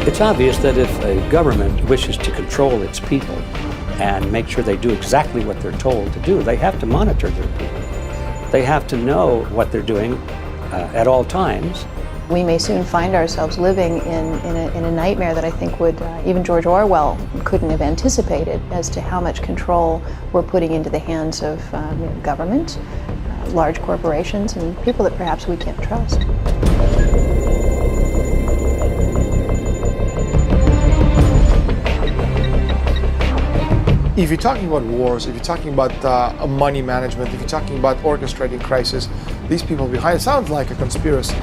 It's obvious that if a government wishes to control its people and make sure they do exactly what they're told to do, they have to monitor their people. They have to know what they're doing at all times. We may soon find ourselves living in a nightmare that I think would even George Orwell couldn't have anticipated, as to how much control we're putting into the hands of government, large corporations, and people that perhaps we can't trust. If you're talking about wars, if you're talking about money management, if you're talking about orchestrating crisis, these people behind it sounds like a conspiracy.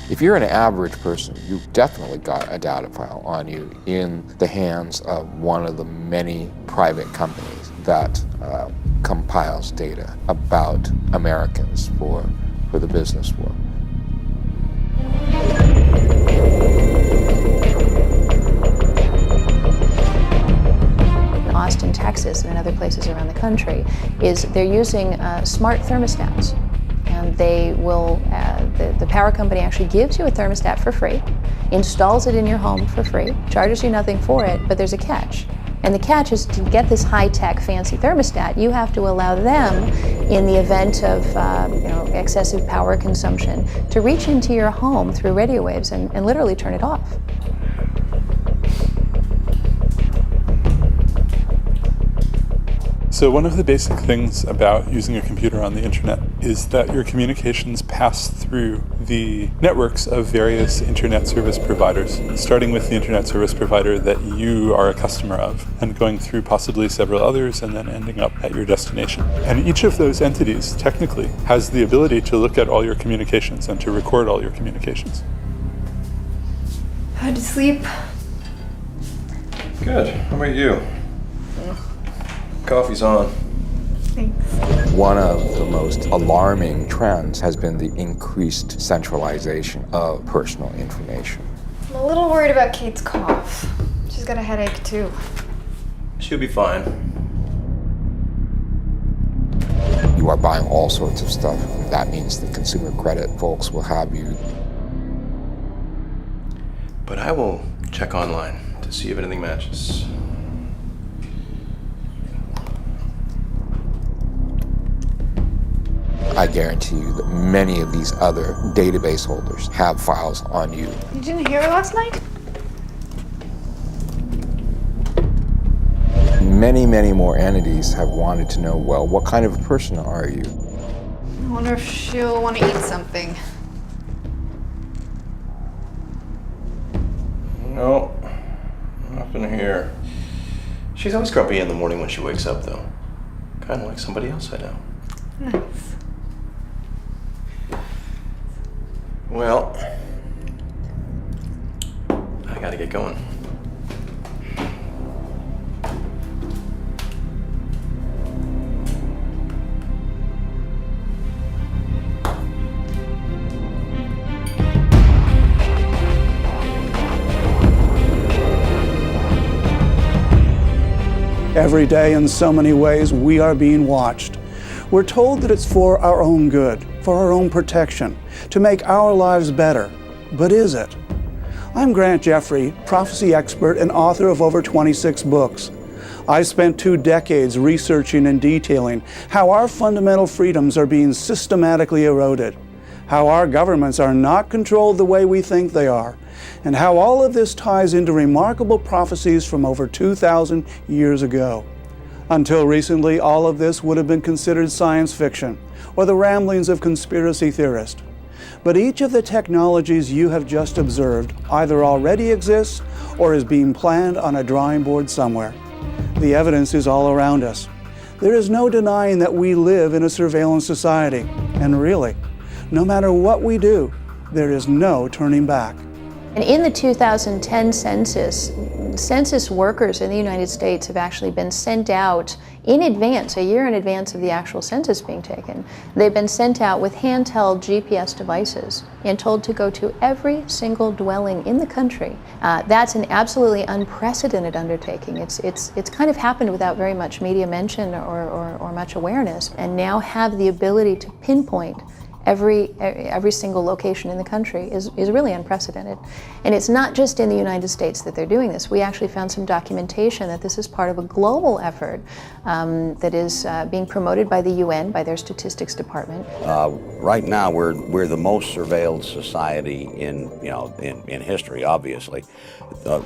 If you're an average person, you've definitely got a data file on you in the hands of one of the many private companies that compiles data about Americans for the business world. In Austin, Texas, and in other places around the country, they're using smart thermostats. And they will, the power company actually gives you a thermostat for free, installs it in your home for free, charges you nothing for it, but there's a catch. And the catch is, to get this high-tech, fancy thermostat, you have to allow them, in the event of excessive power consumption, to reach into your home through radio waves and literally turn it off. So one of the basic things about using a computer on the internet is that your communications pass through the networks of various internet service providers, starting with the internet service provider that you are a customer of, and going through possibly several others, and then ending up at your destination. And each of those entities, technically, has the ability to look at all your communications and to record all your communications. How'd you sleep? Good. How about you? Coffee's on. Thanks. One of the most alarming trends has been the increased centralization of personal information. I'm a little worried about Kate's cough. She's got a headache too. She'll be fine. You are buying all sorts of stuff. That means the consumer credit folks will have you. But I will check online to see if anything matches. I guarantee you that many of these other database holders have files on you. You didn't hear her last night? Many, many more entities have wanted to know, well, what kind of a person are you? I wonder if she'll want to eat something. No, nothing here. She's always grumpy in the morning when she wakes up, though. Kind of like somebody else I know. Nice. Well, I gotta get going. Every day, in so many ways, we are being watched. We're told that it's for our own good, for our own protection, to make our lives better. But is it? I'm Grant Jeffrey, prophecy expert and author of over 26 books. I spent 2 decades researching and detailing how our fundamental freedoms are being systematically eroded, how our governments are not controlled the way we think they are, and how all of this ties into remarkable prophecies from over 2,000 years ago. Until recently, all of this would have been considered science fiction or the ramblings of conspiracy theorists. But each of the technologies you have just observed either already exists or is being planned on a drawing board somewhere. The evidence is all around us. There is no denying that we live in a surveillance society. And really, no matter what we do, there is no turning back. And in the 2010 census, census workers in the United States have actually been sent out in advance, a year in advance of the actual census being taken. They've been sent out with handheld GPS devices and told to go to every single dwelling in the country. That's an absolutely unprecedented undertaking. It's kind of happened without very much media mention or much awareness, and now have the ability to pinpoint every single location in the country is really unprecedented. And it's not just in the United States that they're doing this. We actually found some documentation that this is part of a global effort that is being promoted by the UN, by their statistics department. Right now, we're the most surveilled society in history. Obviously,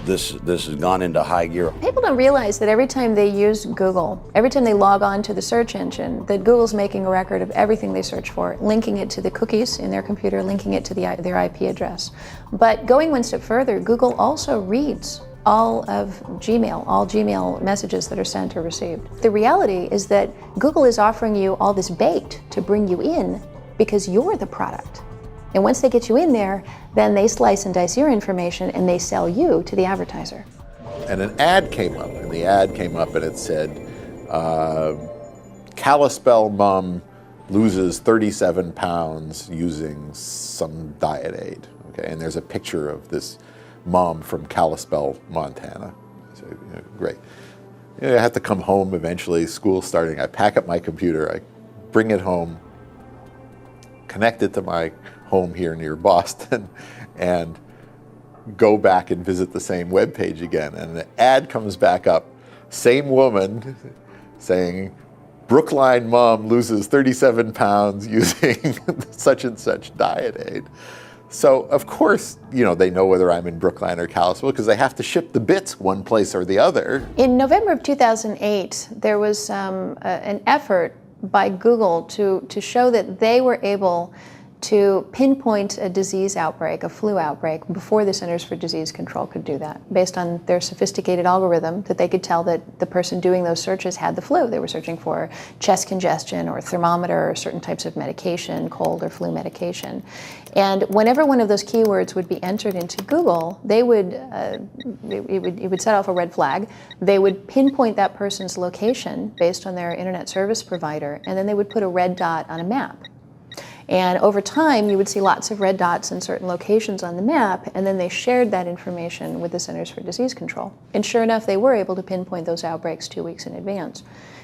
this has gone into high gear. People don't realize that every time they use Google, every time they log on to the search engine, that Google's making a record of everything they search for, linking it to the cookies in their computer, linking it to their IP address. But going one step further, Google also reads all Gmail messages that are sent or received. The reality is that Google is offering you all this bait to bring you in because you're the product. And once they get you in there, then they slice and dice your information and they sell you to the advertiser. And an ad came up, and it said, Kalispell mom loses 37 pounds using some diet aid. Okay, and there's a picture of this mom from Kalispell, Montana. So, great. I have to come home eventually, school's starting. I pack up my computer, I bring it home, connect it to my home here near Boston, and go back and visit the same web page again. And an ad comes back up, same woman saying, Brookline mom loses 37 pounds using such and such diet aid. So, of course, they know whether I'm in Brookline or Kalispell because they have to ship the bits one place or the other. In November of 2008, there was an effort by Google to show that they were able to pinpoint a disease outbreak, a flu outbreak, before the Centers for Disease Control could do that. Based on their sophisticated algorithm, that they could tell that the person doing those searches had the flu. They were searching for chest congestion or thermometer or certain types of medication, cold or flu medication. And whenever one of those keywords would be entered into Google, they would, it would set off a red flag. They would pinpoint that person's location based on their internet service provider, and then they would put a red dot on a map. And over time, you would see lots of red dots in certain locations on the map, and then they shared that information with the Centers for Disease Control. And sure enough, they were able to pinpoint those outbreaks 2 weeks in advance.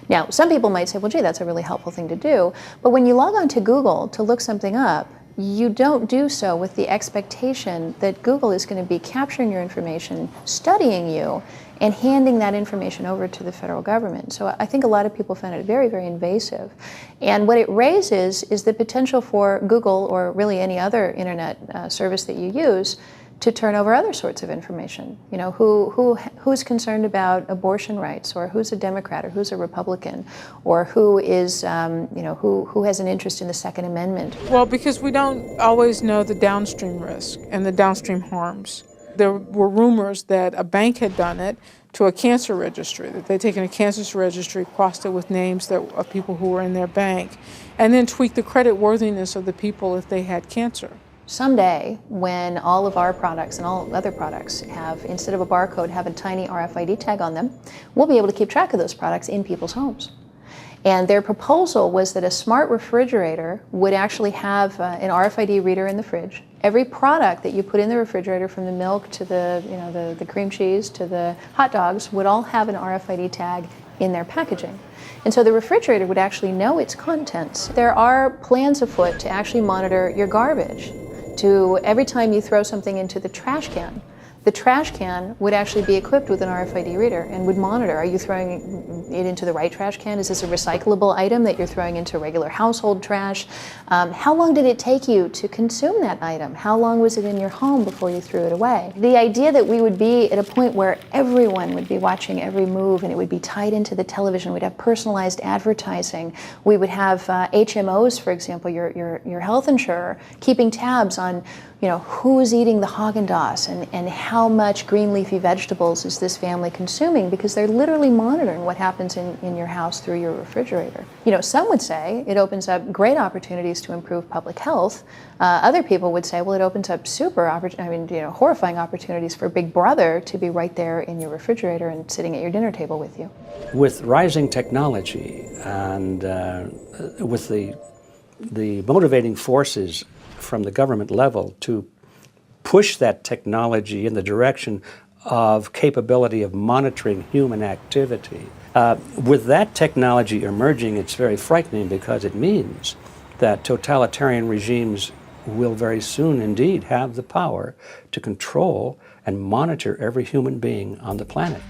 Now, some people might say, well, gee, that's a really helpful thing to do. But when you log on to Google to look something up, you don't do so with the expectation that Google is going to be capturing your information, studying you, and handing that information over to the federal government. So I think a lot of people found it very, very invasive. And what it raises is the potential for Google, or really any other internet service that you use, to turn over other sorts of information. Who's concerned about abortion rights, or who's a Democrat, or who's a Republican, or who is, who has an interest in the Second Amendment. Well, because we don't always know the downstream risk and the downstream harms. There were rumors that a bank had done it to a cancer registry, that they'd taken a cancer registry, crossed it with names of people who were in their bank, and then tweaked the credit worthiness of the people if they had cancer. Someday, when all of our products and all other products have, instead of a barcode, have a tiny RFID tag on them, we'll be able to keep track of those products in people's homes. And their proposal was that a smart refrigerator would actually have an RFID reader in the fridge. Every product that you put in the refrigerator, from the milk to the cream cheese to the hot dogs, would all have an RFID tag in their packaging. And so the refrigerator would actually know its contents. There are plans afoot to actually monitor your garbage. To every time you throw something into the trash can would actually be equipped with an RFID reader and would monitor, are you throwing it into the right trash can? Is this a recyclable item that you're throwing into regular household trash? How long did it take you to consume that item? How long was it in your home before you threw it away? The idea that we would be at a point where everyone would be watching every move, and it would be tied into the television, we'd have personalized advertising, we would have HMOs, for example, your health insurer, keeping tabs on who's eating the Haagen-Dazs and how much green leafy vegetables is this family consuming, because they're literally monitoring what happens in your house through your refrigerator. You know, some would say it opens up great opportunities to improve public health. Other people would say, well, it opens up horrifying opportunities for Big Brother to be right there in your refrigerator and sitting at your dinner table with you. With rising technology and with the motivating forces from the government level to push that technology in the direction of capability of monitoring human activity. With that technology emerging, it's very frightening, because it means that totalitarian regimes will very soon indeed have the power to control and monitor every human being on the planet.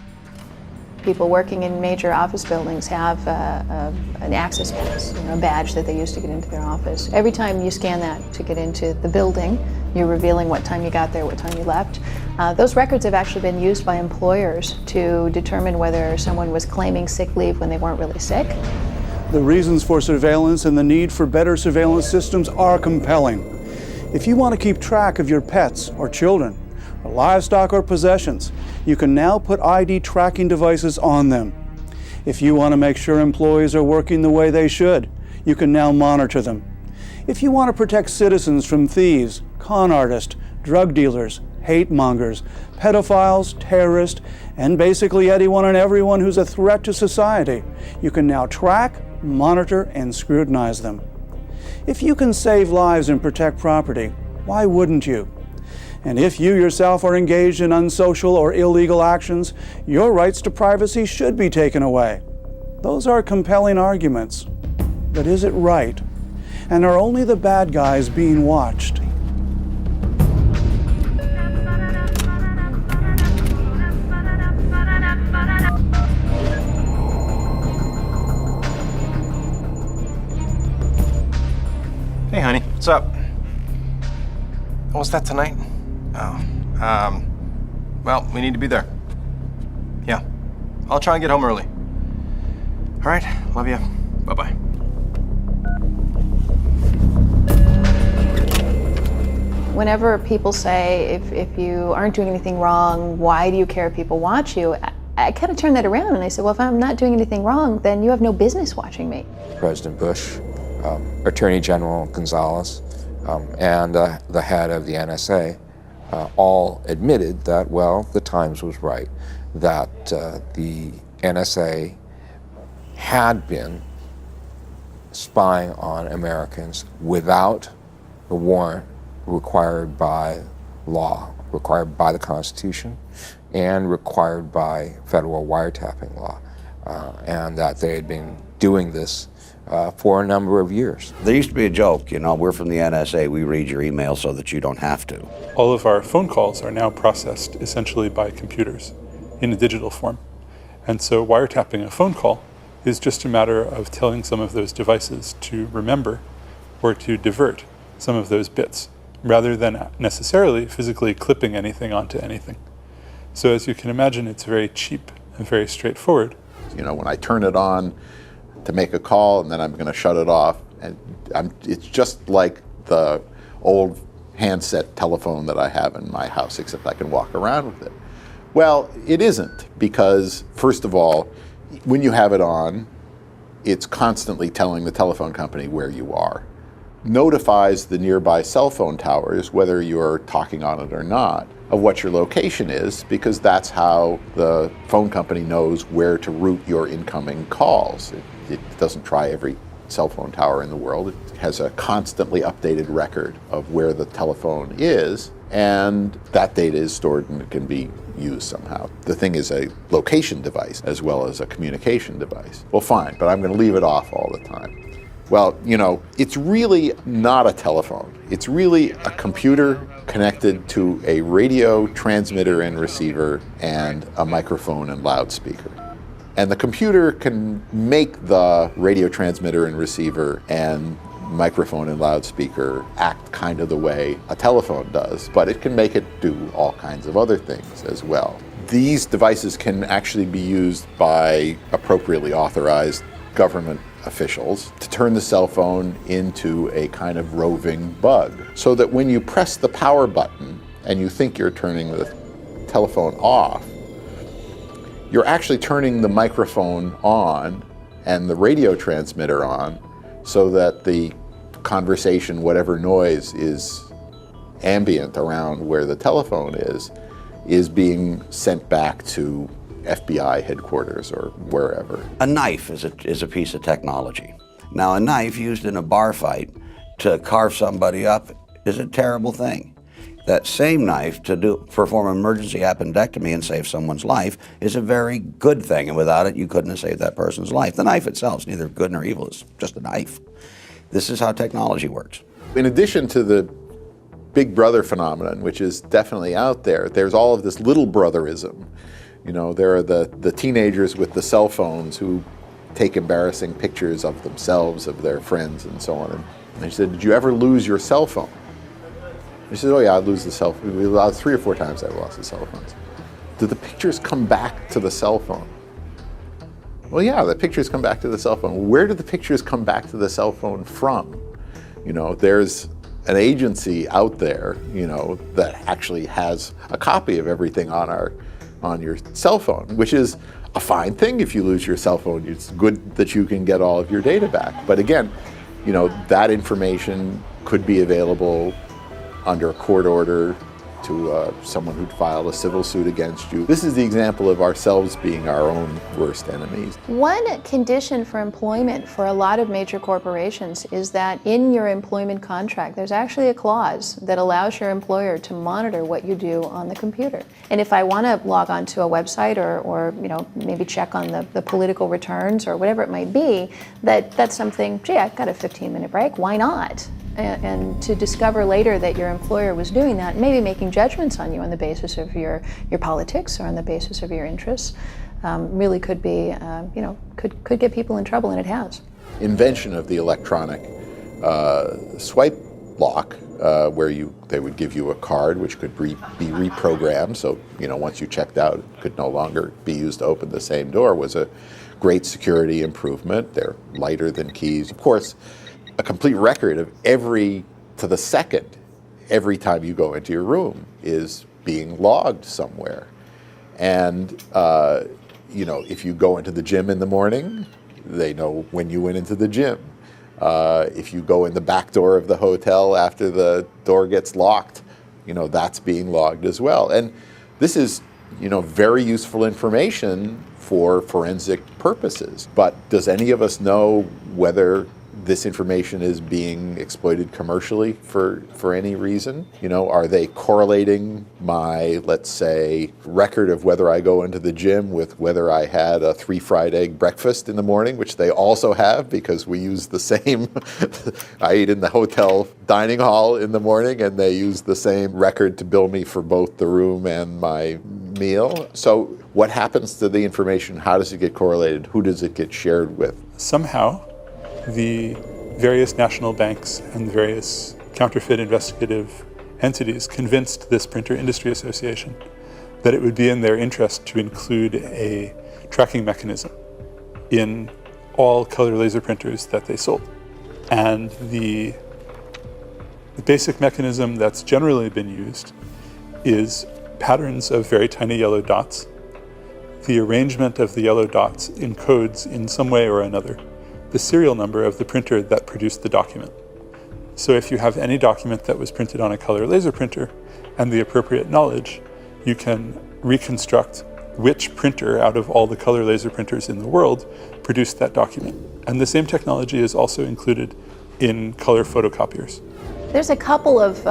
People working in major office buildings have an access pass, a badge that they use to get into their office. Every time you scan that to get into the building, you're revealing what time you got there, what time you left. Those records have actually been used by employers to determine whether someone was claiming sick leave when they weren't really sick. The reasons for surveillance and the need for better surveillance systems are compelling. If you want to keep track of your pets or children, or livestock or possessions, you can now put ID tracking devices on them. If you want to make sure employees are working the way they should, you can now monitor them. If you want to protect citizens from thieves, con artists, drug dealers, hate mongers, pedophiles, terrorists, and basically anyone and everyone who's a threat to society, you can now track, monitor, and scrutinize them. If you can save lives and protect property, why wouldn't you? And if you yourself are engaged in unsocial or illegal actions, your rights to privacy should be taken away. Those are compelling arguments. But is it right? And are only the bad guys being watched? Hey, honey, what's up? Oh, is that tonight? Oh, well, we need to be there. Yeah, I'll try and get home early. All right, love you. Bye-bye. Whenever people say, if you aren't doing anything wrong, why do you care if people watch you? I kind of turn that around and I say, well, if I'm not doing anything wrong, then you have no business watching me. President Bush, Attorney General Gonzalez, and the head of the NSA all admitted that, well, the Times was right, that the NSA had been spying on Americans without the warrant required by law, required by the Constitution, and required by federal wiretapping law, and that they had been doing this for a number of years. There used to be a joke, we're from the NSA, we read your email so that you don't have to. All of our phone calls are now processed essentially by computers in a digital form. And so wiretapping a phone call is just a matter of telling some of those devices to remember or to divert some of those bits, rather than necessarily physically clipping anything onto anything. So as you can imagine, it's very cheap and very straightforward. When I turn it on to make a call and then I'm going to shut it off, and it's just like the old handset telephone that I have in my house, except I can walk around with it. Well, it isn't, because first of all, when you have it on, it's constantly telling the telephone company where you are. Notifies the nearby cell phone towers, whether you're talking on it or not, of what your location is, because that's how the phone company knows where to route your incoming calls. It doesn't try every cell phone tower in the world. It has a constantly updated record of where the telephone is, and that data is stored and it can be used somehow. The thing is a location device as well as a communication device. Well, fine, but I'm going to leave it off all the time. Well, it's really not a telephone. It's really a computer connected to a radio transmitter and receiver and a microphone and loudspeaker. And the computer can make the radio transmitter and receiver and microphone and loudspeaker act kind of the way a telephone does, but it can make it do all kinds of other things as well. These devices can actually be used by appropriately authorized government officials to turn the cell phone into a kind of roving bug, so that when you press the power button and you think you're turning the telephone off, you're actually turning the microphone on and the radio transmitter on so that the conversation, whatever noise is ambient around where the telephone is being sent back to FBI headquarters or wherever. A knife is a piece of technology. Now, a knife used in a bar fight to carve somebody up is a terrible thing. That same knife to perform emergency appendectomy and save someone's life is a very good thing, and without it, you couldn't have saved that person's life. The knife itself is neither good nor evil, it's just a knife. This is how technology works. In addition to the Big Brother phenomenon, which is definitely out there, there's all of this little brotherism. You know, there are the teenagers with the cell phones who take embarrassing pictures of themselves, of their friends, and so on. And he said, "Did you ever lose your cell phone?" He said, "Oh yeah, I'd lose the cell phone. 3 or 4 times I lost the cell phones." Do the pictures come back to the cell phone? Well, yeah, the pictures come back to the cell phone. Where do the pictures come back to the cell phone from? You know, there's an agency out there, you know, that actually has a copy of everything on your cell phone, which is a fine thing if you lose your cell phone. It's good that you can get all of your data back. But again, you know, that information could be available under a court order to someone who'd filed a civil suit against you. This is the example of ourselves being our own worst enemies. One condition for employment for a lot of major corporations is that in your employment contract, there's actually a clause that allows your employer to monitor what you do on the computer. And if I want to log on to a website or you know, maybe check on the political returns or whatever it might be, that's something, gee, I've got a 15-minute break, why not? And to discover later that your employer was doing that, maybe making judgments on you on the basis of your politics or on the basis of your interests, really could be, you know, could get people in trouble, and it has. Invention of the electronic swipe lock, where they would give you a card which could be reprogrammed, so you know, once you checked out, it could no longer be used to open the same door, was a great security improvement. They're lighter than keys. Of course, a complete record of every time you go into your room is being logged somewhere. And you know, if you go into the gym in the morning, they know when you went into the gym. If you go in the back door of the hotel after the door gets locked, you know, that's being logged as well. And this is, you know, very useful information for forensic purposes. But does any of us know whether this information is being exploited commercially for any reason? You know, are they correlating my, let's say, record of whether I go into the gym with whether I had a 3 fried egg breakfast in the morning, which they also have because we use the same, I eat in the hotel dining hall in the morning and they use the same record to bill me for both the room and my meal. So what happens to the information? How does it get correlated? Who does it get shared with? Somehow, the various national banks and various counterfeit investigative entities convinced this Printer Industry Association that it would be in their interest to include a tracking mechanism in all color laser printers that they sold. And the basic mechanism that's generally been used is patterns of very tiny yellow dots. The arrangement of the yellow dots encodes in some way or another the serial number of the printer that produced the document. So if you have any document that was printed on a color laser printer and the appropriate knowledge, you can reconstruct which printer out of all the color laser printers in the world produced that document. And the same technology is also included in color photocopiers. There's a couple of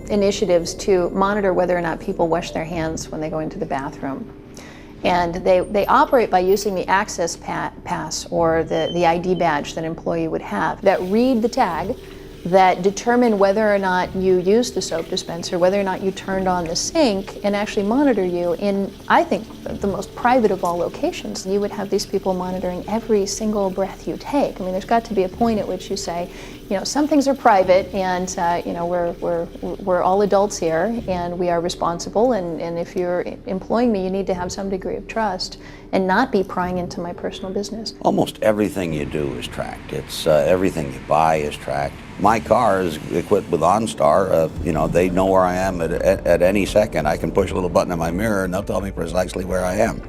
initiatives to monitor whether or not people wash their hands when they go into the bathroom. And they operate by using the access pass or the ID badge that an employee would have that read the tag, that determine whether or not you used the soap dispenser, whether or not you turned on the sink, and actually monitor you in, I think, the most private of all locations, you would have these people monitoring every single breath you take. I mean, there's got to be a point at which you say, you know, some things are private, and you know, we're all adults here, and we are responsible. And if you're employing me, you need to have some degree of trust, and not be prying into my personal business. Almost everything you do is tracked. It's everything you buy is tracked. My car is equipped with OnStar. You know, they know where I am at any second. I can push a little button in my mirror, and they'll tell me precisely where I am.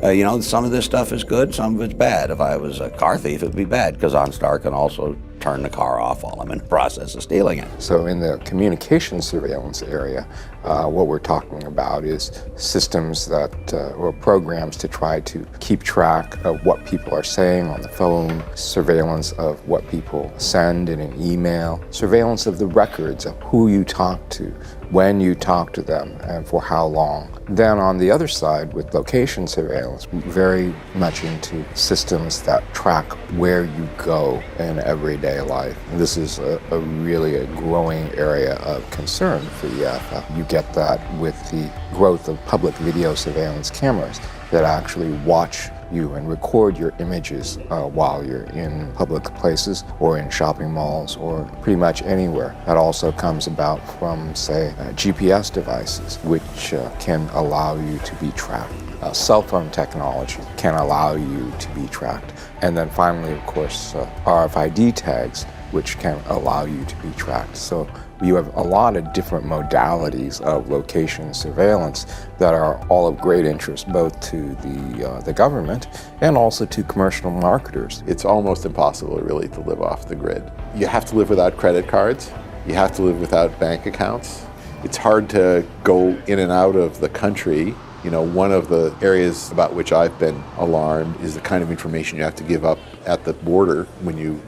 You know, some of this stuff is good, some of it's bad. If I was a car thief, it'd be bad, because OnStar can also turn the car off while I'm in the process of stealing it. So in the communication surveillance area, what we're talking about is systems that, or programs to try to keep track of what people are saying on the phone, surveillance of what people send in an email, surveillance of the records of who you talk to, when you talk to them, and for how long. Then on the other side, with location surveillance, very much into systems that track where you go in everyday life. And this is really a growing area of concern for the EFF. You get that with the growth of public video surveillance cameras that actually watch you and record your images while you're in public places or in shopping malls or pretty much anywhere. That also comes about from, say, GPS devices, which can allow you to be tracked. Cell phone technology can allow you to be tracked. And then finally, of course, RFID tags, which can allow you to be tracked. So you have a lot of different modalities of location surveillance that are all of great interest both to the government and also to commercial marketers. It's almost impossible really to live off the grid. You have to live without credit cards. You have to live without bank accounts. It's hard to go in and out of the country. You know, one of the areas about which I've been alarmed is the kind of information you have to give up at the border when you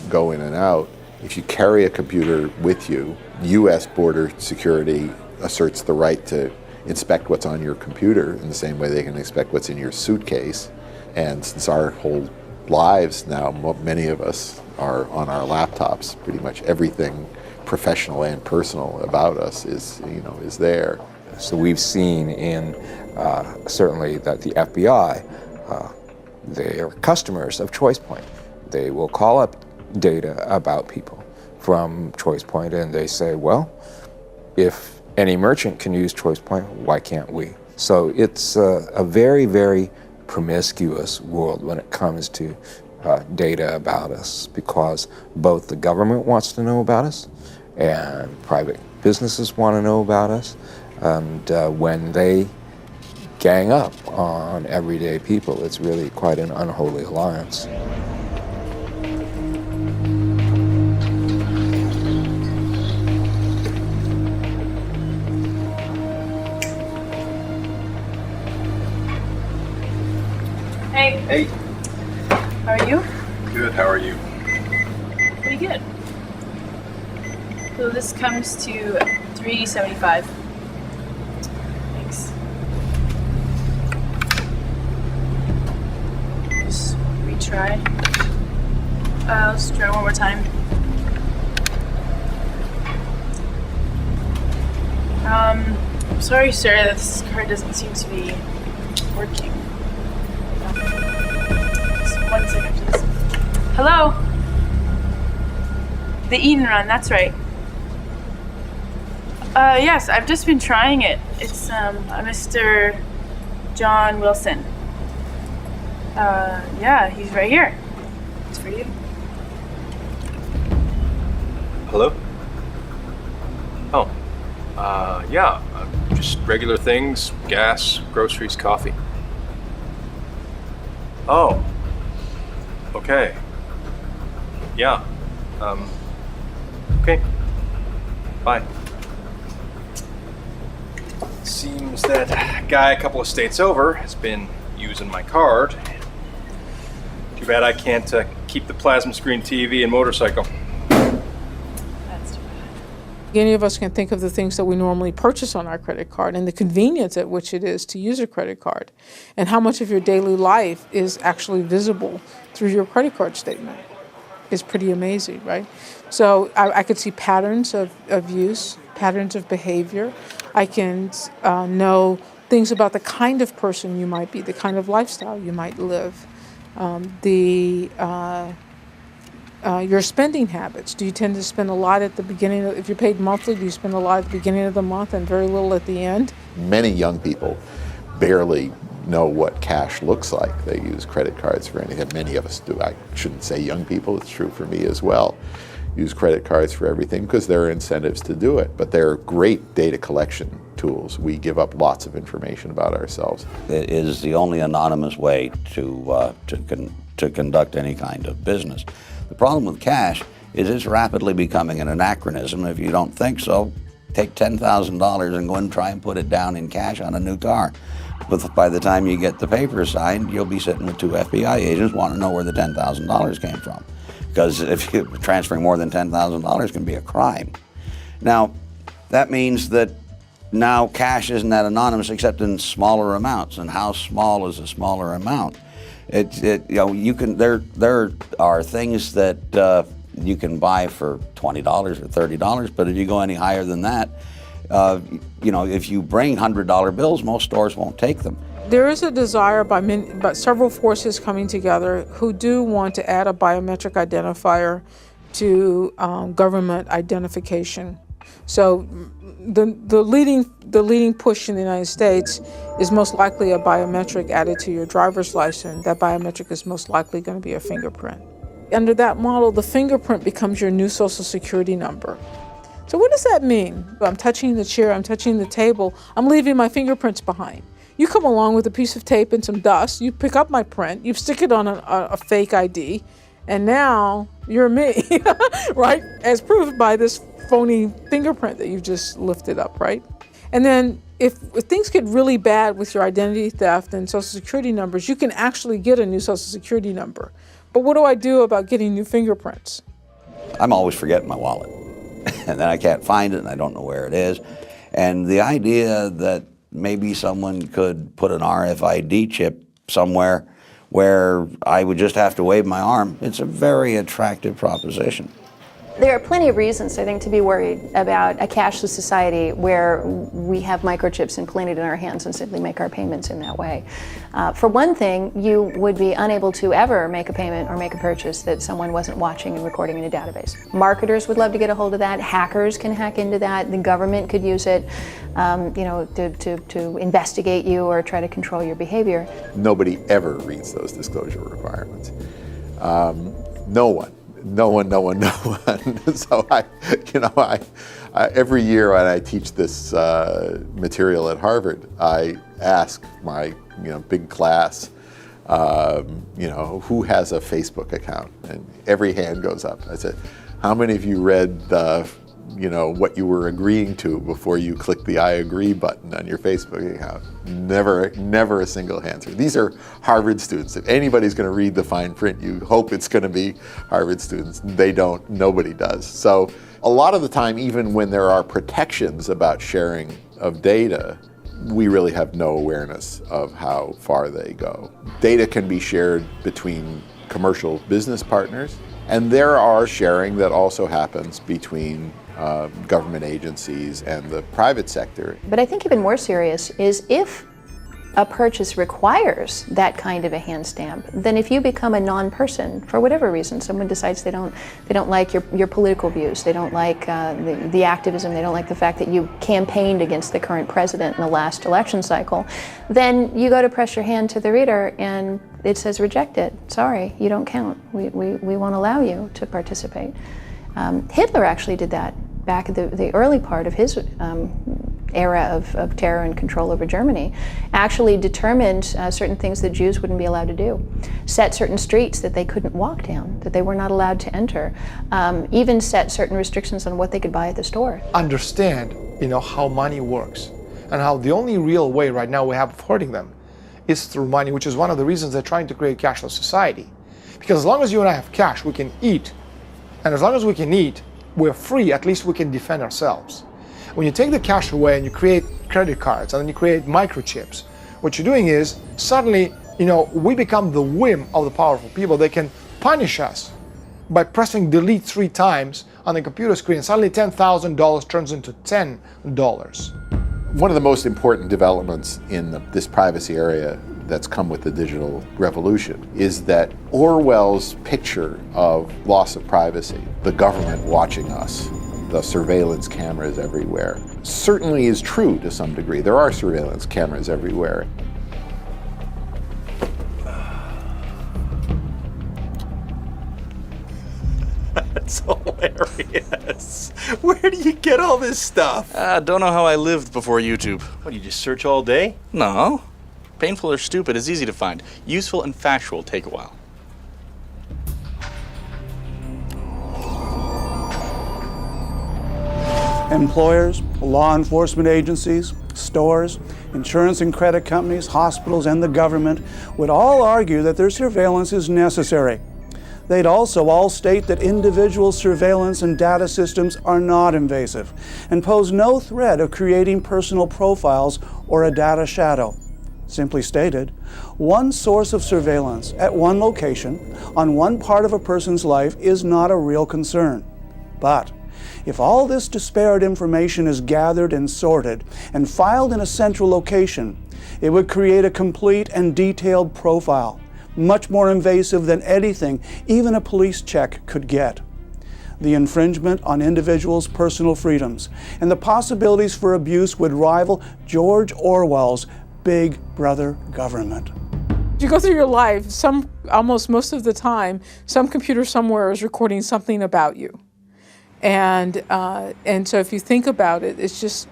go in and out. If you carry a computer with you, U.S. border security asserts the right to inspect what's on your computer in the same way they can inspect what's in your suitcase. And since our whole lives now, many of us are on our laptops, pretty much everything professional and personal about us is there. So we've seen in certainly that the FBI, they are customers of ChoicePoint. They will call up data about people from ChoicePoint and they say, well, if any merchant can use ChoicePoint, why can't we? So it's a very, very promiscuous world when it comes to data about us, because both the government wants to know about us and private businesses want to know about us. And when they gang up on everyday people, it's really quite an unholy alliance. Hey. Hey. How are you? Good, how are you? Pretty good. So this comes to $3.75. Thanks. Just retry. Let's try one more time. I'm sorry, sir, this card doesn't seem to be working. Just 1 second, please. Hello? The Eden Run, that's right. Yes, I've just been trying it. It's Mr. John Wilson. Yeah, he's right here. It's for you. Hello? Oh, yeah, just regular things, gas, groceries, coffee. Oh, okay. Yeah, okay, bye. Seems that guy a couple of states over has been using my card. Too bad I can't keep the plasma screen TV and motorcycle. That's too bad. Any of us can think of the things that we normally purchase on our credit card and the convenience at which it is to use a credit card, and how much of your daily life is actually visible through your credit card statement. It's pretty amazing, right? So I could see patterns of use, patterns of behavior. I can know things about the kind of person you might be, the kind of lifestyle you might live, your spending habits. Do you tend to spend a lot at the beginning if you're paid monthly, do you spend a lot at the beginning of the month and very little at the end? Many young people barely know what cash looks like. They use credit cards for anything. Many of us do. I shouldn't say young people, it's true for me as well. Use credit cards for everything because there are incentives to do it, but they're great data collection tools. We give up lots of information about ourselves. It is the only anonymous way to conduct any kind of business. The problem with cash is it's rapidly becoming an anachronism. If you don't think so, take $10,000 and go and try and put it down in cash on a new car. But by the time you get the papers signed, you'll be sitting with 2 FBI agents wanting to know where the $10,000 came from. Because if you're transferring more than $10,000 can be a crime. Now, that means that now cash isn't that anonymous except in smaller amounts. And how small is a smaller amount? There are things that you can buy for $20 or $30, but if you go any higher than that, if you bring $100 bills, most stores won't take them. There is a desire by several forces coming together who do want to add a biometric identifier to government identification. So the leading push in the United States is most likely a biometric added to your driver's license. That biometric is most likely going to be a fingerprint. Under that model, the fingerprint becomes your new Social Security number. So what does that mean? I'm touching the chair, I'm touching the table, I'm leaving my fingerprints behind. You come along with a piece of tape and some dust, you pick up my print, you stick it on a fake ID, and now you're me, right? As proved by this phony fingerprint that you've just lifted up, right? And then if things get really bad with your identity theft and Social Security numbers, you can actually get a new Social Security number. But what do I do about getting new fingerprints? I'm always forgetting my wallet. And then I can't find it and I don't know where it is. And the idea that maybe someone could put an RFID chip somewhere where I would just have to wave my arm, it's a very attractive proposition. There are plenty of reasons, I think, to be worried about a cashless society where we have microchips implanted in our hands and simply make our payments in that way. For one thing, you would be unable to ever make a payment or make a purchase that someone wasn't watching and recording in a database. Marketers would love to get a hold of that. Hackers can hack into that. The government could use it, to investigate you or try to control your behavior. Nobody ever reads those disclosure requirements. No one. So every year when I teach this material at Harvard, I ask my big class, who has a Facebook account, and every hand goes up. I said, how many of you read what you were agreeing to before you click the I agree button on your Facebook account? Never a single answer. These are Harvard students. If anybody's going to read the fine print, you hope it's going to be Harvard students. They don't. Nobody does. So a lot of the time, even when there are protections about sharing of data, we really have no awareness of how far they go. Data can be shared between commercial business partners, and there are sharing that also happens between government agencies and the private sector. But I think even more serious is if a purchase requires that kind of a hand stamp, then if you become a non-person, for whatever reason, someone decides they don't like your political views, they don't like the activism, they don't like the fact that you campaigned against the current president in the last election cycle, then you go to press your hand to the reader and it says rejected. Sorry, you don't count. We won't allow you to participate. Hitler actually did that back at the early part of his era of terror and control over Germany, actually determined certain things that Jews wouldn't be allowed to do, set certain streets that they couldn't walk down, that they were not allowed to enter, even set certain restrictions on what they could buy at the store. Understand, how money works and how the only real way right now we have of hurting them is through money, which is one of the reasons they're trying to create a cashless society. Because as long as you and I have cash, we can eat. And as long as we can eat, we're free, at least we can defend ourselves. When you take the cash away and you create credit cards and then you create microchips, what you're doing is suddenly, we become the whim of the powerful people. They can punish us by pressing delete 3 times on the computer screen. Suddenly $10,000 turns into $10. One of the most important developments in this privacy area that's come with the digital revolution is that Orwell's picture of loss of privacy, the government watching us, the surveillance cameras everywhere, certainly is true to some degree. There are surveillance cameras everywhere. That's hilarious. Where do you get all this stuff? Don't know how I lived before YouTube. What, you just search all day? No. Painful or stupid is easy to find. Useful and factual take a while. Employers, law enforcement agencies, stores, insurance and credit companies, hospitals, and the government would all argue that their surveillance is necessary. They'd also all state that individual surveillance and data systems are not invasive and pose no threat of creating personal profiles or a data shadow. Simply stated, one source of surveillance at one location on one part of a person's life is not a real concern. But if all this disparate information is gathered and sorted and filed in a central location, it would create a complete and detailed profile, much more invasive than anything even a police check could get. The infringement on individuals' personal freedoms and the possibilities for abuse would rival George Orwell's Big Brother government. You go through your life, almost most of the time, some computer somewhere is recording something about you. And so if you think about it, it's just,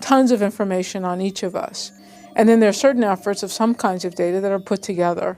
tons of information on each of us. And then there are certain efforts of some kinds of data that are put together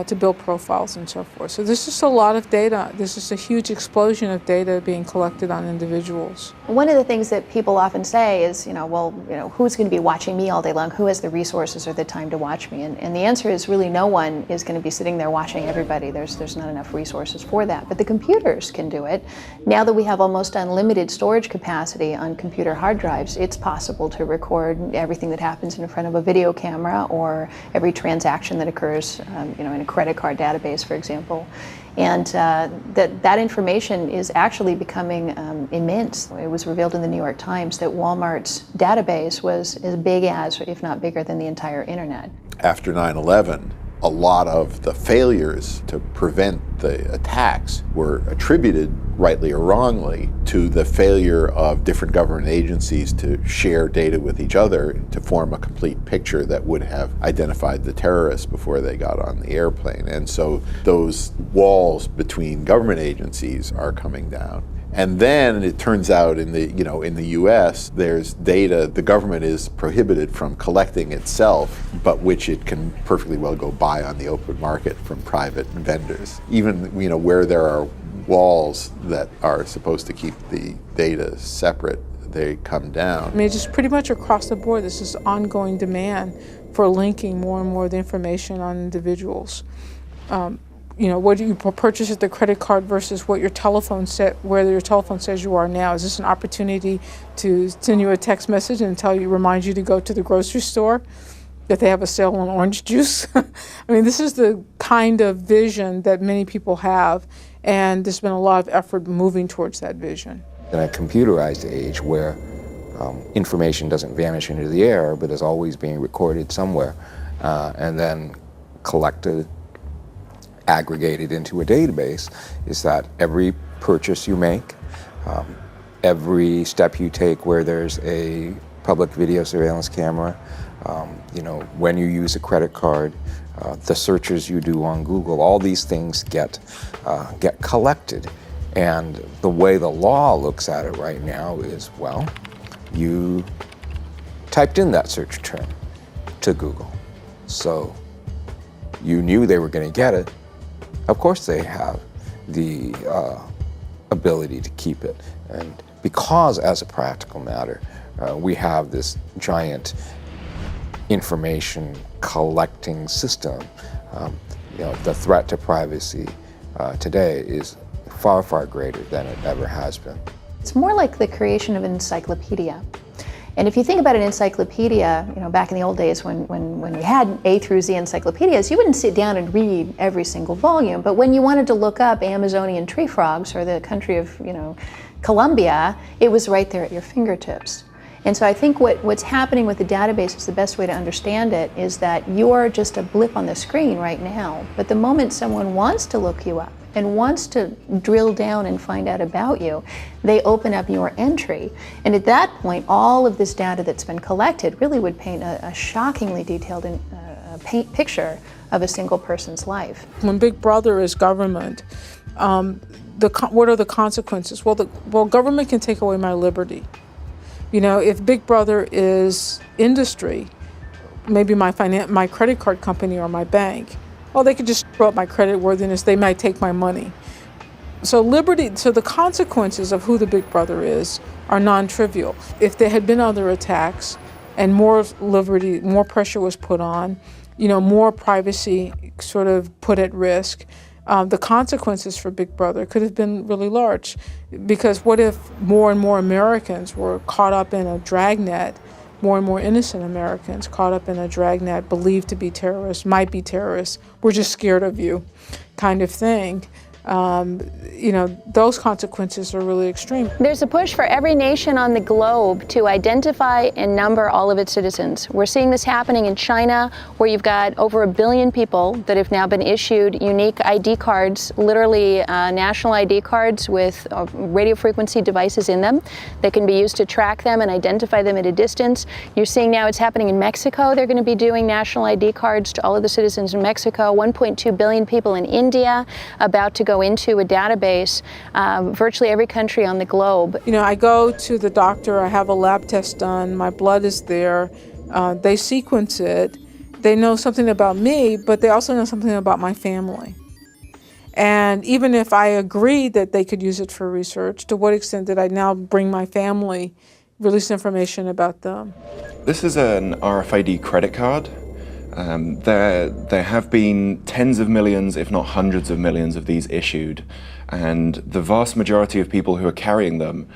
to build profiles and so forth. So there's just a lot of data. There's just a huge explosion of data being collected on individuals. One of the things that people often say is, who's going to be watching me all day long? Who has the resources or the time to watch me? And the answer is really no one is going to be sitting there watching everybody. There's not enough resources for that. But the computers can do it. Now that we have almost unlimited storage capacity on computer hard drives, it's possible to record everything that happens in front of a video camera or every transaction that occurs, in a credit card database, for example. And that information is actually becoming immense. It was revealed in the New York Times that Walmart's database was as big as, if not bigger than, the entire internet. After 9/11, a lot of the failures to prevent the attacks were attributed, rightly or wrongly, to the failure of different government agencies to share data with each other to form a complete picture that would have identified the terrorists before they got on the airplane. And so those walls between government agencies are coming down. And then it turns out in the US, there's data the government is prohibited from collecting itself, but which it can perfectly well go buy on the open market from private vendors. Even where there are walls that are supposed to keep the data separate, they come down. I mean, just pretty much across the board, this is ongoing demand for linking more and more of the information on individuals. What do you purchase at the credit card versus what your telephone where your telephone says you are now? Is this an opportunity to send you a text message and remind you to go to the grocery store, that they have a sale on orange juice? I mean, this is the kind of vision that many people have, and there's been a lot of effort moving towards that vision. In a computerized age where information doesn't vanish into the air, but is always being recorded somewhere, and then collected, aggregated into a database, is that every purchase you make, every step you take where there's a public video surveillance camera, when you use a credit card, the searches you do on Google, all these things get collected. And the way the law looks at it right now is, well, you typed in that search term to Google, so you knew they were going to get it. Of course they have the ability to keep it. And because, as a practical matter, we have this giant information collecting system, the threat to privacy today is far, far greater than it ever has been. It's more like the creation of an encyclopedia. And if you think about an encyclopedia, back in the old days when you had A through Z encyclopedias, you wouldn't sit down and read every single volume. But when you wanted to look up Amazonian tree frogs or the country of, Colombia, it was right there at your fingertips. And so I think what's happening with the database is the best way to understand it is that you're just a blip on the screen right now. But the moment someone wants to look you up and wants to drill down and find out about you, they open up your entry. And at that point, all of this data that's been collected really would paint a shockingly detailed picture of a single person's life. When Big Brother is government, what are the consequences? Well, government can take away my liberty. You know, if Big Brother is industry, maybe my credit card company or my bank, well, they could just throw up my credit worthiness. They might take my money. So the consequences of who the Big Brother is are non-trivial. If there had been other attacks and more liberty, more pressure was put on, you know, more privacy sort of put at risk, the consequences for Big Brother could have been really large. Because what if more and more Americans were caught up in a dragnet, more and more innocent Americans caught up in a dragnet, believed to be terrorists, might be terrorists, we're just scared of you kind of thing. You know, those consequences are really extreme. There's a push for every nation on the globe to identify and number all of its citizens. We're seeing this happening in China, where you've got over 1 billion people that have now been issued unique ID cards, literally national ID cards with radio frequency devices in them that can be used to track them and identify them at a distance. You're seeing now it's happening in Mexico. They're going to be doing national ID cards to all of the citizens in Mexico. 1.2 billion people in India about to go into a database. Virtually every country on the globe. You know, I go to the doctor, I have a lab test done, my blood is there, they sequence it, they know something about me, but they also know something about my family. And even if I agreed that they could use it for research, to what extent did I now bring my family, release information about them? This is an RFID credit card. There have been tens of millions, if not hundreds of millions of these issued, and the vast majority of people who are carrying them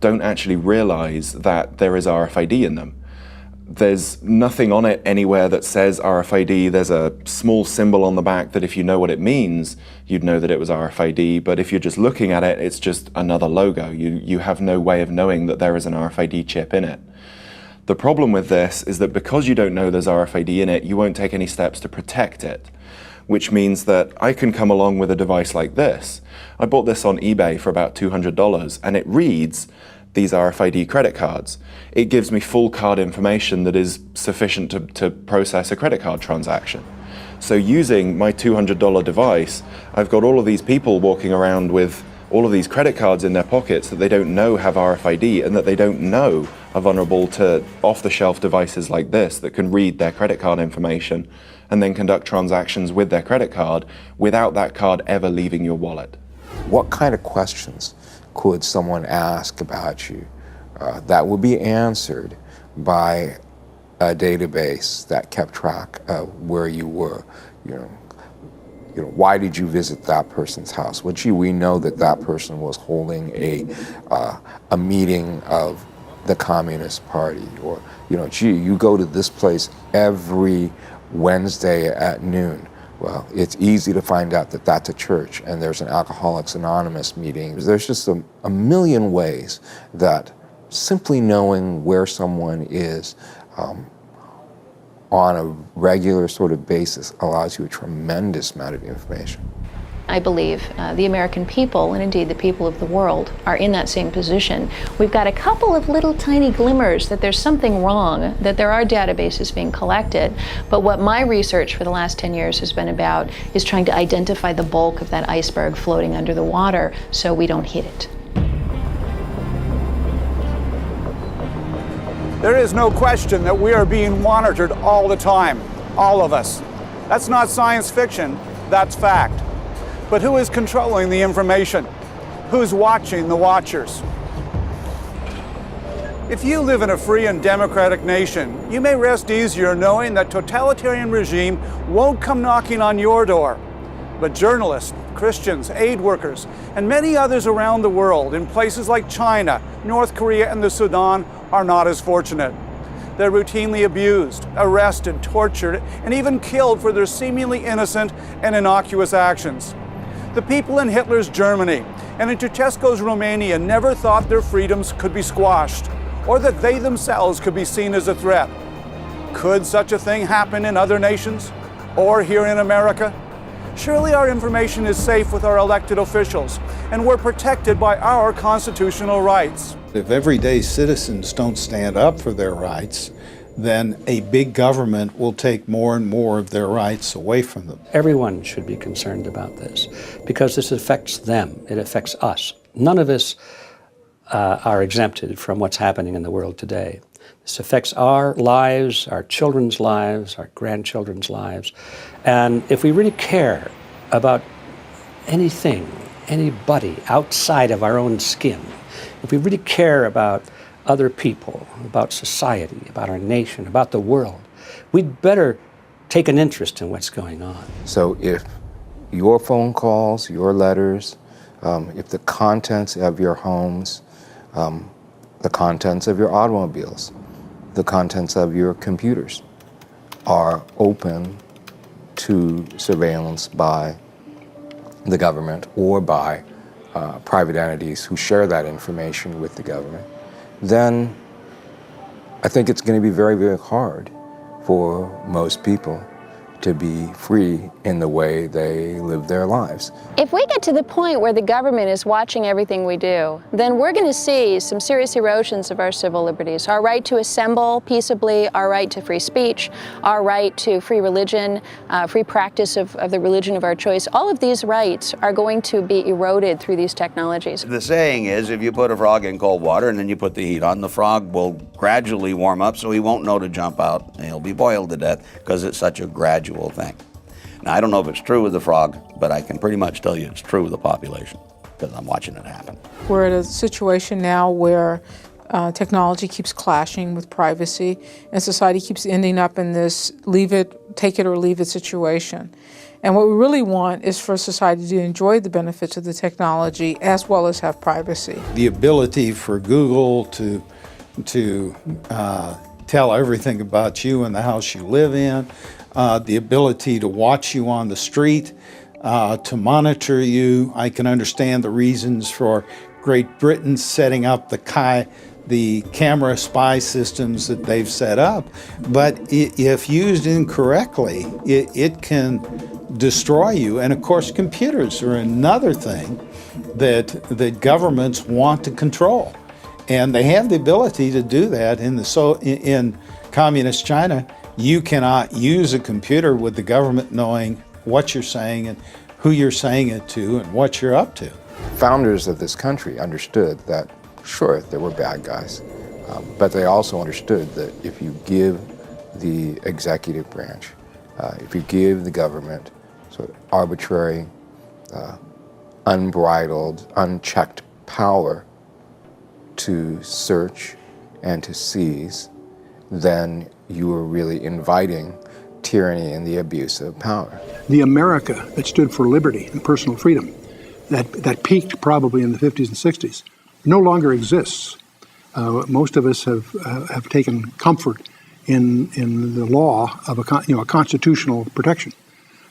don't actually realize that there is RFID in them. There's nothing on it anywhere that says RFID. There's a small symbol on the back that if you know what it means, you'd know that it was RFID, but if you're just looking at it, it's just another logo. You have no way of knowing that there is an RFID chip in it. The problem with this is that because you don't know there's RFID in it, you won't take any steps to protect it, which means that I can come along with a device like this. I bought this on eBay for about $200, and it reads these RFID credit cards. It gives me full card information that is sufficient to process a credit card transaction. So using my $200 device, I've got all of these people walking around with all of these credit cards in their pockets that they don't know have RFID and that they don't know are vulnerable to off-the-shelf devices like this that can read their credit card information and then conduct transactions with their credit card without that card ever leaving your wallet. What kind of questions could someone ask about you that would be answered by a database that kept track of where you were? You know, why did you visit that person's house? Well, gee, we know that that person was holding a meeting of the Communist Party, or, you know, gee, you go to this place every Wednesday at noon. Well, it's easy to find out that that's a church, and there's an Alcoholics Anonymous meeting. There's just a million ways that simply knowing where someone is on a regular sort of basis allows you a tremendous amount of information. I believe the American people, and indeed the people of the world, are in that same position. We've got a couple of little tiny glimmers that there's something wrong, that there are databases being collected, but what my research for the last 10 years has been about is trying to identify the bulk of that iceberg floating under the water so we don't hit it. There is no question that we are being monitored all the time, all of us. That's not science fiction, that's fact. But who is controlling the information? Who's watching the watchers? If you live in a free and democratic nation, you may rest easier knowing that totalitarian regime won't come knocking on your door. But journalists, Christians, aid workers, and many others around the world in places like China, North Korea, and the Sudan are not as fortunate. They're routinely abused, arrested, tortured, and even killed for their seemingly innocent and innocuous actions. The people in Hitler's Germany and in Ceausescu's Romania never thought their freedoms could be squashed or that they themselves could be seen as a threat. Could such a thing happen in other nations or here in America? Surely our information is safe with our elected officials, and we're protected by our constitutional rights. If everyday citizens don't stand up for their rights, then a big government will take more and more of their rights away from them. Everyone should be concerned about this because this affects them. It affects us. None of us are exempted from what's happening in the world today. This affects our lives, our children's lives, our grandchildren's lives. And if we really care about anything, anybody outside of our own skin, if we really care about other people, about society, about our nation, about the world, we'd better take an interest in what's going on. So if your phone calls, your letters, if the contents of your homes, the contents of your automobiles, the contents of your computers are open to surveillance by the government or by private entities who share that information with the government, then I think it's going to be very, very hard for most people to be free in the way they live their lives. If we get to the point where the government is watching everything we do, then we're going to see some serious erosions of our civil liberties. Our right to assemble peaceably, our right to free speech, our right to free religion, free practice of the religion of our choice. All of these rights are going to be eroded through these technologies. The saying is, if you put a frog in cold water and then you put the heat on, the frog will gradually warm up so he won't know to jump out and he'll be boiled to death because it's such a gradual thing. Now, I don't know if it's true with the frog, but I can pretty much tell you it's true with the population because I'm watching it happen. We're at a situation now where technology keeps clashing with privacy, and society keeps ending up in this take it or leave it situation. And what we really want is for society to enjoy the benefits of the technology as well as have privacy. The ability for Google to tell everything about you and the house you live in, the ability to watch you on the street, to monitor you. I can understand the reasons for Great Britain setting up the camera spy systems that they've set up, but if used incorrectly, it can destroy you. And of course, computers are another thing that governments want to control. And they have the ability to do that in communist China. You cannot use a computer with the government knowing what you're saying and who you're saying it to and what you're up to. Founders of this country understood that, sure, there were bad guys, but they also understood that if you give the executive branch, if you give the government sort of arbitrary, unbridled, unchecked power to search and to seize, then you are really inviting tyranny and the abuse of power. The America that stood for liberty and personal freedom, that peaked probably in the 50s and 60s, no longer exists. Most of us have taken comfort in the law of a constitutional protection,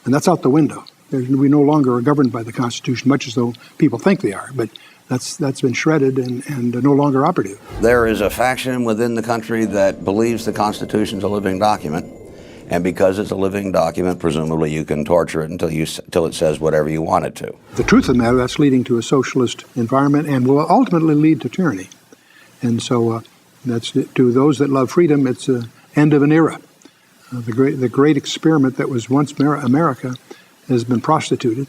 and that's out the window. We no longer are governed by the Constitution, much as though people think they are, but that's been shredded and no longer operative. There is a faction within the country that believes the Constitution's a living document, and because it's a living document, presumably you can torture it until it says whatever you want it to. The truth of the matter, that's leading to a socialist environment and will ultimately lead to tyranny. And so that's to those that love freedom, it's the end of an era. The great experiment that was once America has been prostituted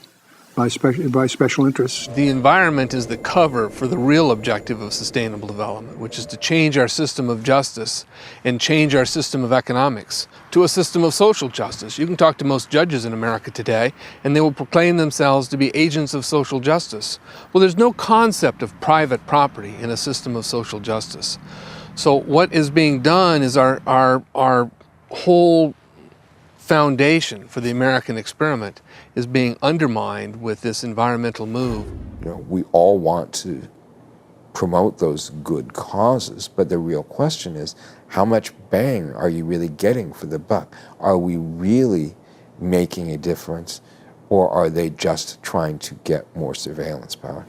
by special interests. The environment is the cover for the real objective of sustainable development, which is to change our system of justice and change our system of economics to a system of social justice. You can talk to most judges in America today, and they will proclaim themselves to be agents of social justice. Well, there's no concept of private property in a system of social justice. So what is being done is our whole foundation for the American experiment is being undermined with this environmental move. We all want to promote those good causes, but the real question is, how much bang are you really getting for the buck? Are we really making a difference, or are they just trying to get more surveillance power?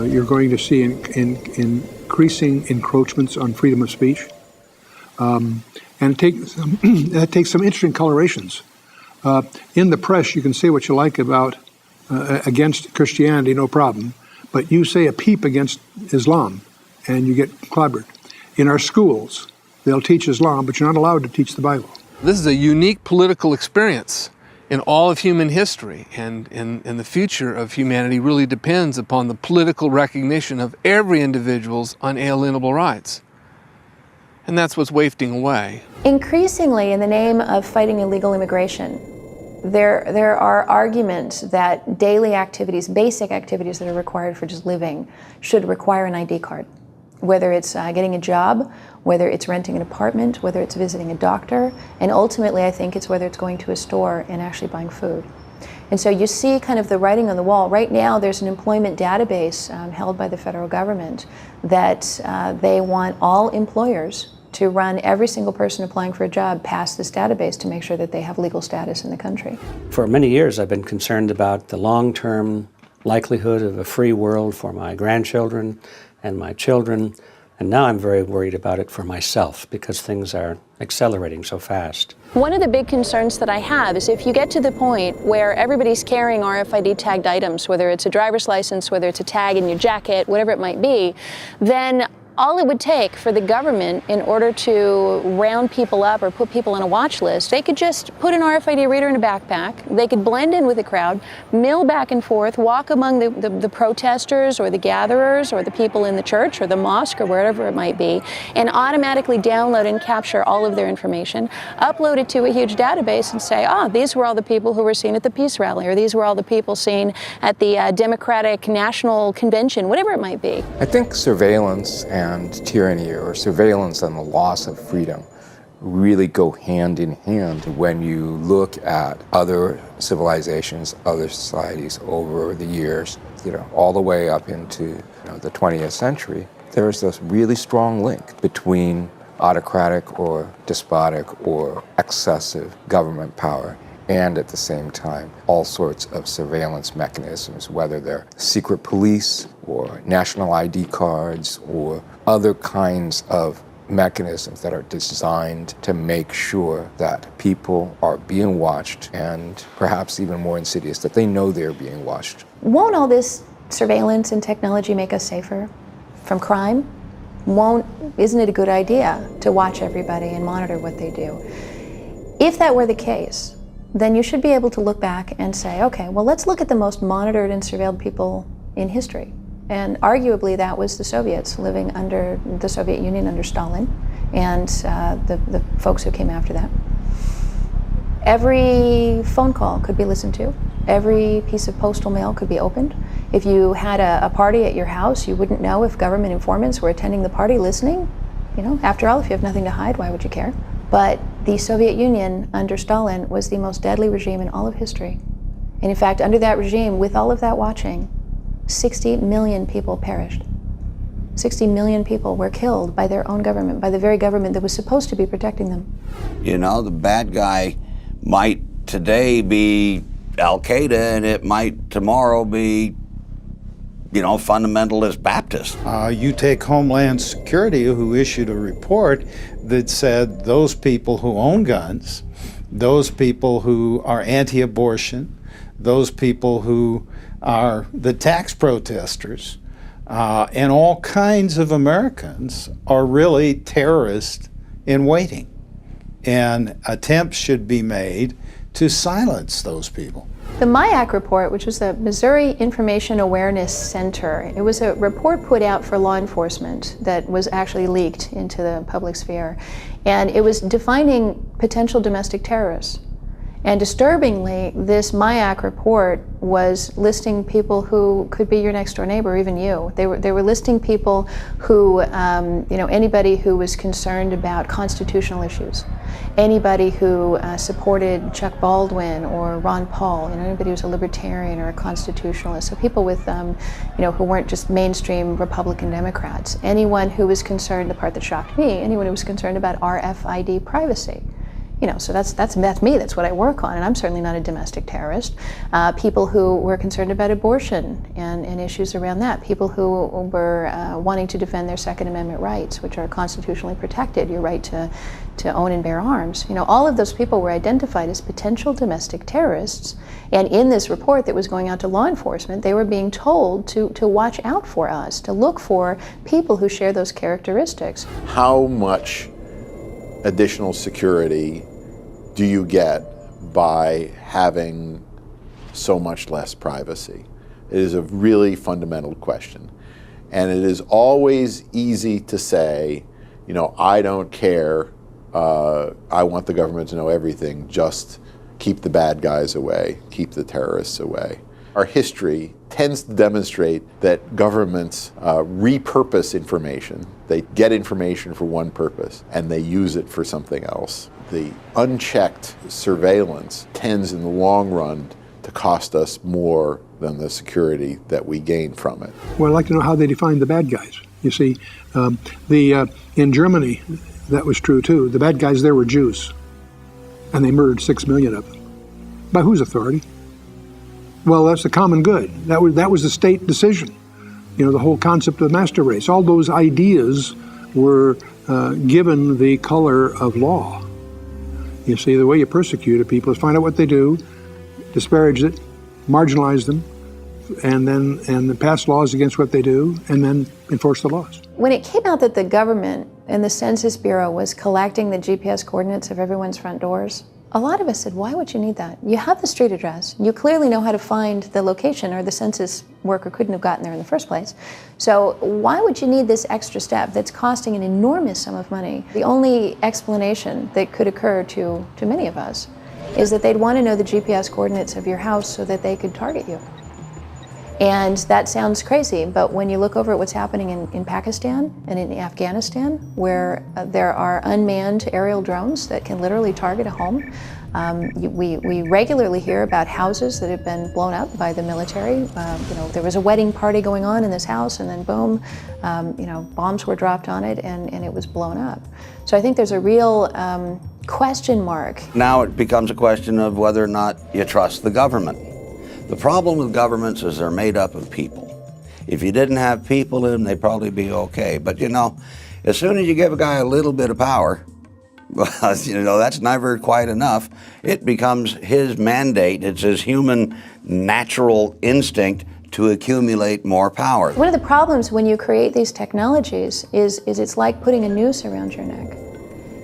You're going to see in increasing encroachments on freedom of speech. And that takes some interesting colorations. In the press, you can say what you like about against Christianity, no problem, but you say a peep against Islam, and you get clobbered. In our schools, they'll teach Islam, but you're not allowed to teach the Bible. This is a unique political experience in all of human history, and the future of humanity really depends upon the political recognition of every individual's unalienable rights. And that's what's wafting away. Increasingly, in the name of fighting illegal immigration, there are arguments that daily activities, basic activities that are required for just living, should require an ID card. Whether it's getting a job, whether it's renting an apartment, whether it's visiting a doctor, and ultimately I think it's whether it's going to a store and actually buying food. And so you see kind of the writing on the wall. Right now there's an employment database held by the federal government that they want all employers to run every single person applying for a job past this database to make sure that they have legal status in the country. For many years I've been concerned about the long-term likelihood of a free world for my grandchildren and my children, and now I'm very worried about it for myself because things are accelerating so fast. One of the big concerns that I have is if you get to the point where everybody's carrying RFID tagged items, whether it's a driver's license, whether it's a tag in your jacket, whatever it might be, then all it would take for the government in order to round people up or put people on a watch list, they could just put an RFID reader in a backpack, they could blend in with the crowd, mill back and forth, walk among the protesters or the gatherers or the people in the church or the mosque or wherever it might be, and automatically download and capture all of their information, upload it to a huge database and say, these were all the people who were seen at the peace rally, or these were all the people seen at the Democratic National Convention, whatever it might be. I think surveillance and tyranny, or surveillance and the loss of freedom, really go hand in hand when you look at other civilizations, other societies over the years, all the way up into the 20th century. There's this really strong link between autocratic or despotic or excessive government power and at the same time all sorts of surveillance mechanisms, whether they're secret police or national ID cards or other kinds of mechanisms that are designed to make sure that people are being watched, and perhaps even more insidious, that they know they're being watched. Won't all this surveillance and technology make us safer from crime? Isn't it a good idea to watch everybody and monitor what they do? If that were the case, then you should be able to look back and say, okay, well, let's look at the most monitored and surveilled people in history. And arguably that was the Soviets living under the Soviet Union under Stalin and the folks who came after that. Every phone call could be listened to. Every piece of postal mail could be opened. If you had a party at your house, you wouldn't know if government informants were attending the party listening. After all, if you have nothing to hide, why would you care? But the Soviet Union under Stalin was the most deadly regime in all of history. And in fact, under that regime, with all of that watching, 60 million people perished. 60 million people were killed by their own government, by the very government that was supposed to be protecting them. The bad guy might today be Al-Qaeda, and it might tomorrow be fundamentalist Baptist. You take Homeland Security, who issued a report that said those people who own guns, those people who are anti-abortion, those people who are the tax protesters, and all kinds of Americans are really terrorists in waiting. And attempts should be made to silence those people. The MIAC report, which was the Missouri Information Awareness Center, it was a report put out for law enforcement that was actually leaked into the public sphere. And it was defining potential domestic terrorists. And disturbingly, this MIAC report was listing people who could be your next door neighbor, even you. They were listing people who, anybody who was concerned about constitutional issues, anybody who supported Chuck Baldwin or Ron Paul, anybody who was a libertarian or a constitutionalist. So people with, who weren't just mainstream Republican Democrats. Anyone who was concerned, the part that shocked me, anyone who was concerned about RFID privacy. So that's me, that's what I work on, and I'm certainly not a domestic terrorist. People who were concerned about abortion and issues around that, people who were wanting to defend their Second Amendment rights, which are constitutionally protected, your right to own and bear arms. All of those people were identified as potential domestic terrorists, and in this report that was going out to law enforcement, they were being told to watch out for us, to look for people who share those characteristics. How much additional security do you get by having so much less privacy? It is a really fundamental question. And it is always easy to say, I don't care, I want the government to know everything, just keep the bad guys away, keep the terrorists away. Our history tends to demonstrate that governments repurpose information. They get information for one purpose and they use it for something else. The unchecked surveillance tends in the long run to cost us more than the security that we gain from it. Well, I'd like to know how they define the bad guys. You see, in Germany, that was true too. The bad guys there were Jews, and they murdered 6 million of them. By whose authority? Well, that's the common good. That was the state decision. The whole concept of the master race. All those ideas were given the color of law. You see, the way you persecute people is find out what they do, disparage it, marginalize them, and then pass laws against what they do, and then enforce the laws. When it came out that the government and the Census Bureau was collecting the GPS coordinates of everyone's front doors, a lot of us said, why would you need that? You have the street address. You clearly know how to find the location, or the census worker couldn't have gotten there in the first place. So why would you need this extra step that's costing an enormous sum of money? The only explanation that could occur to many of us is that they'd want to know the GPS coordinates of your house so that they could target you. And that sounds crazy, but when you look over at what's happening in Pakistan and in Afghanistan, where there are unmanned aerial drones that can literally target a home, we regularly hear about houses that have been blown up by the military. There was a wedding party going on in this house, and then boom, bombs were dropped on it, and it was blown up. So I think there's a real question mark. Now it becomes a question of whether or not you trust the government. The problem with governments is they're made up of people. If you didn't have people in them, they'd probably be okay. But as soon as you give a guy a little bit of power, well, that's never quite enough. It becomes his mandate. It's his human natural instinct to accumulate more power. One of the problems when you create these technologies is it's like putting a noose around your neck.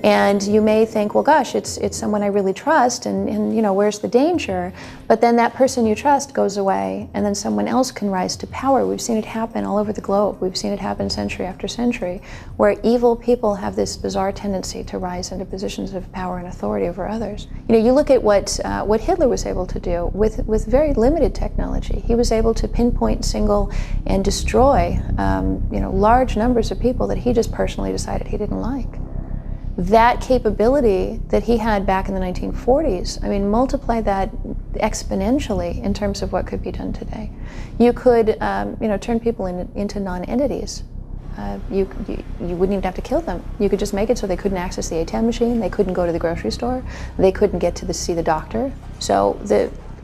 And you may think, well, gosh, it's someone I really trust, and where's the danger? But then that person you trust goes away, and then someone else can rise to power. We've seen it happen all over the globe. We've seen it happen century after century, where evil people have this bizarre tendency to rise into positions of power and authority over others. You look at what Hitler was able to do with very limited technology. He was able to pinpoint, single, and destroy large numbers of people that he just personally decided he didn't like. That capability that he had back in the 1940s, multiply that exponentially in terms of what could be done today. You could, turn people into non-entities. You wouldn't even have to kill them. You could just make it so they couldn't access the ATM machine, they couldn't go to the grocery store, they couldn't get to see the doctor. So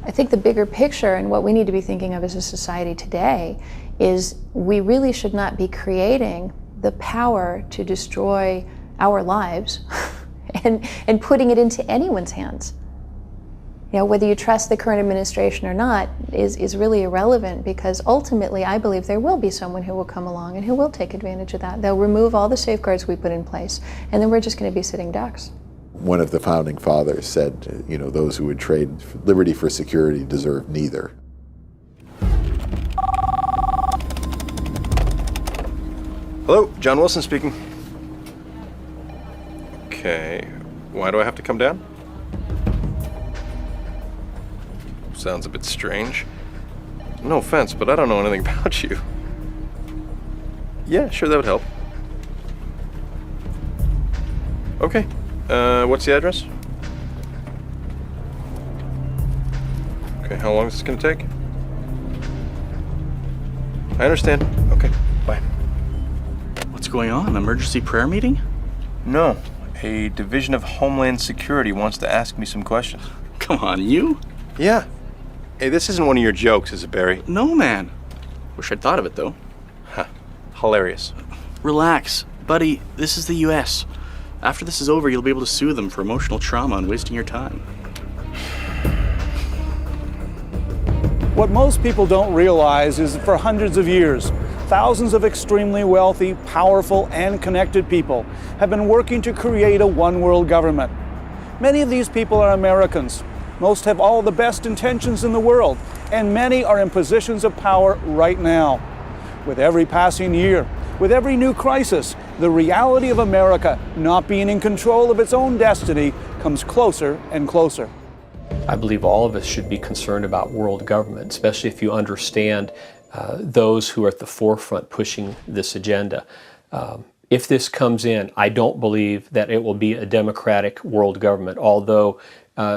I think the bigger picture and what we need to be thinking of as a society today is we really should not be creating the power to destroy our lives and putting it into anyone's hands. Whether you trust the current administration or not is really irrelevant, because ultimately I believe there will be someone who will come along and who will take advantage of that. They'll remove all the safeguards we put in place, and then we're just going to be sitting ducks. One of the founding fathers said, those who would trade liberty for security deserve neither. Hello, John Wilson speaking. Okay, why do I have to come down? Sounds a bit strange. No offense, but I don't know anything about you. Yeah, sure, that would help. Okay, what's the address? Okay, how long is this gonna take? I understand. Okay, bye. What's going on? Emergency prayer meeting? No, A Division of Homeland Security wants to ask me some questions. Come on, you? Yeah. Hey, this isn't one of your jokes, is it, Barry? No, man. Wish I'd thought of it, though. Huh. Hilarious. Relax. Buddy, this is the U.S. After this is over, you'll be able to sue them for emotional trauma and wasting your time. What most people don't realize is that for hundreds of years, thousands of extremely wealthy, powerful, and connected people have been working to create a one-world government. Many of these people are Americans. Most have all the best intentions in the world, and many are in positions of power right now. With every passing year, with every new crisis, the reality of America not being in control of its own destiny comes closer and closer. I believe all of us should be concerned about world government, especially if you understand those who are at the forefront pushing this agenda. If this comes in, I don't believe that it will be a democratic world government, although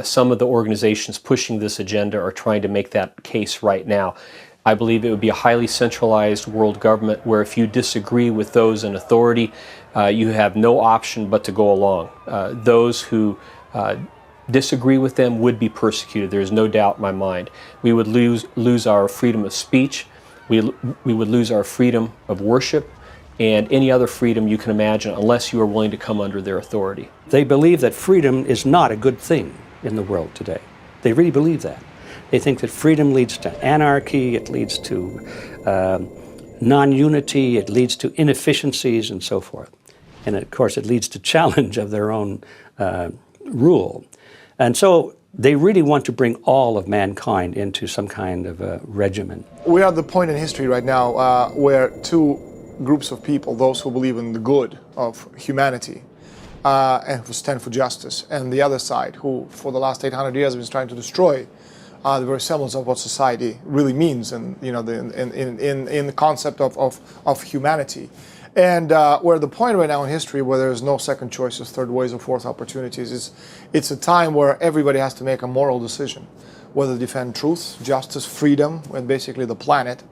some of the organizations pushing this agenda are trying to make that case right now. I believe it would be a highly centralized world government where if you disagree with those in authority, you have no option but to go along. Those who disagree with them would be persecuted. There is no doubt in my mind. We would lose our freedom of speech. We would lose our freedom of worship and any other freedom you can imagine unless you are willing to come under their authority. They believe that freedom is not a good thing in the world today. They really believe that. They think that freedom leads to anarchy, it leads to non-unity, it leads to inefficiencies and so forth. And of course it leads to challenge of their own rule. And so they really want to bring all of mankind into some kind of a regimen. We are at the point in history right now where two groups of people, those who believe in the good of humanity and who stand for justice, and the other side, who for the last 800 years have been trying to destroy the very semblance of what society really means, and in the concept of humanity. And we're at the point right now in history where there's no second choices, third ways, or fourth opportunities. It's a time where everybody has to make a moral decision, whether to defend truth, justice, freedom, and basically the planet,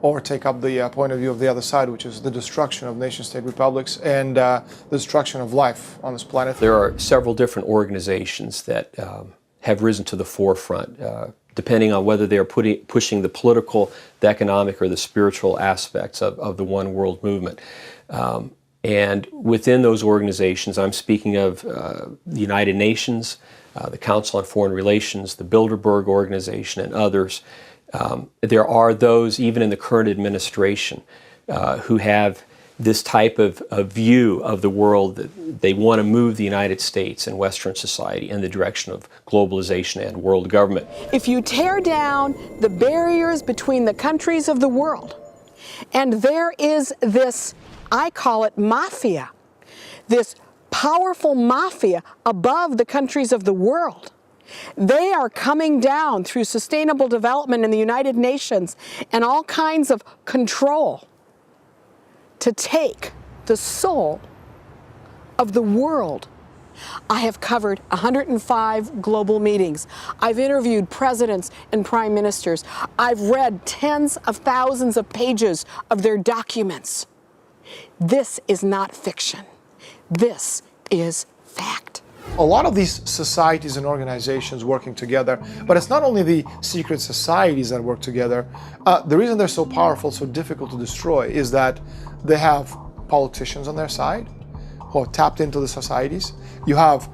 or take up the point of view of the other side, which is the destruction of nation-state republics and the destruction of life on this planet. There are several different organizations that have risen to the forefront, depending on whether they're pushing the political, the economic, or the spiritual aspects of the One World movement. And within those organizations, I'm speaking of the United Nations, the Council on Foreign Relations, the Bilderberg Organization, and others. There are those, even in the current administration, who have this type of view of the world that they want to move the United States and Western society in the direction of globalization and world government. If you tear down the barriers between the countries of the world, and there is this, I call it mafia, this powerful mafia above the countries of the world, they are coming down through sustainable development in the United Nations and all kinds of control to take the soul of the world. I have covered 105 global meetings. I've interviewed presidents and prime ministers. I've read tens of thousands of pages of their documents. This is not fiction. This is fact. A lot of these societies and organizations working together, but it's not only the secret societies that work together. The reason they're so powerful, so difficult to destroy, is that they have politicians on their side who are tapped into the societies. You have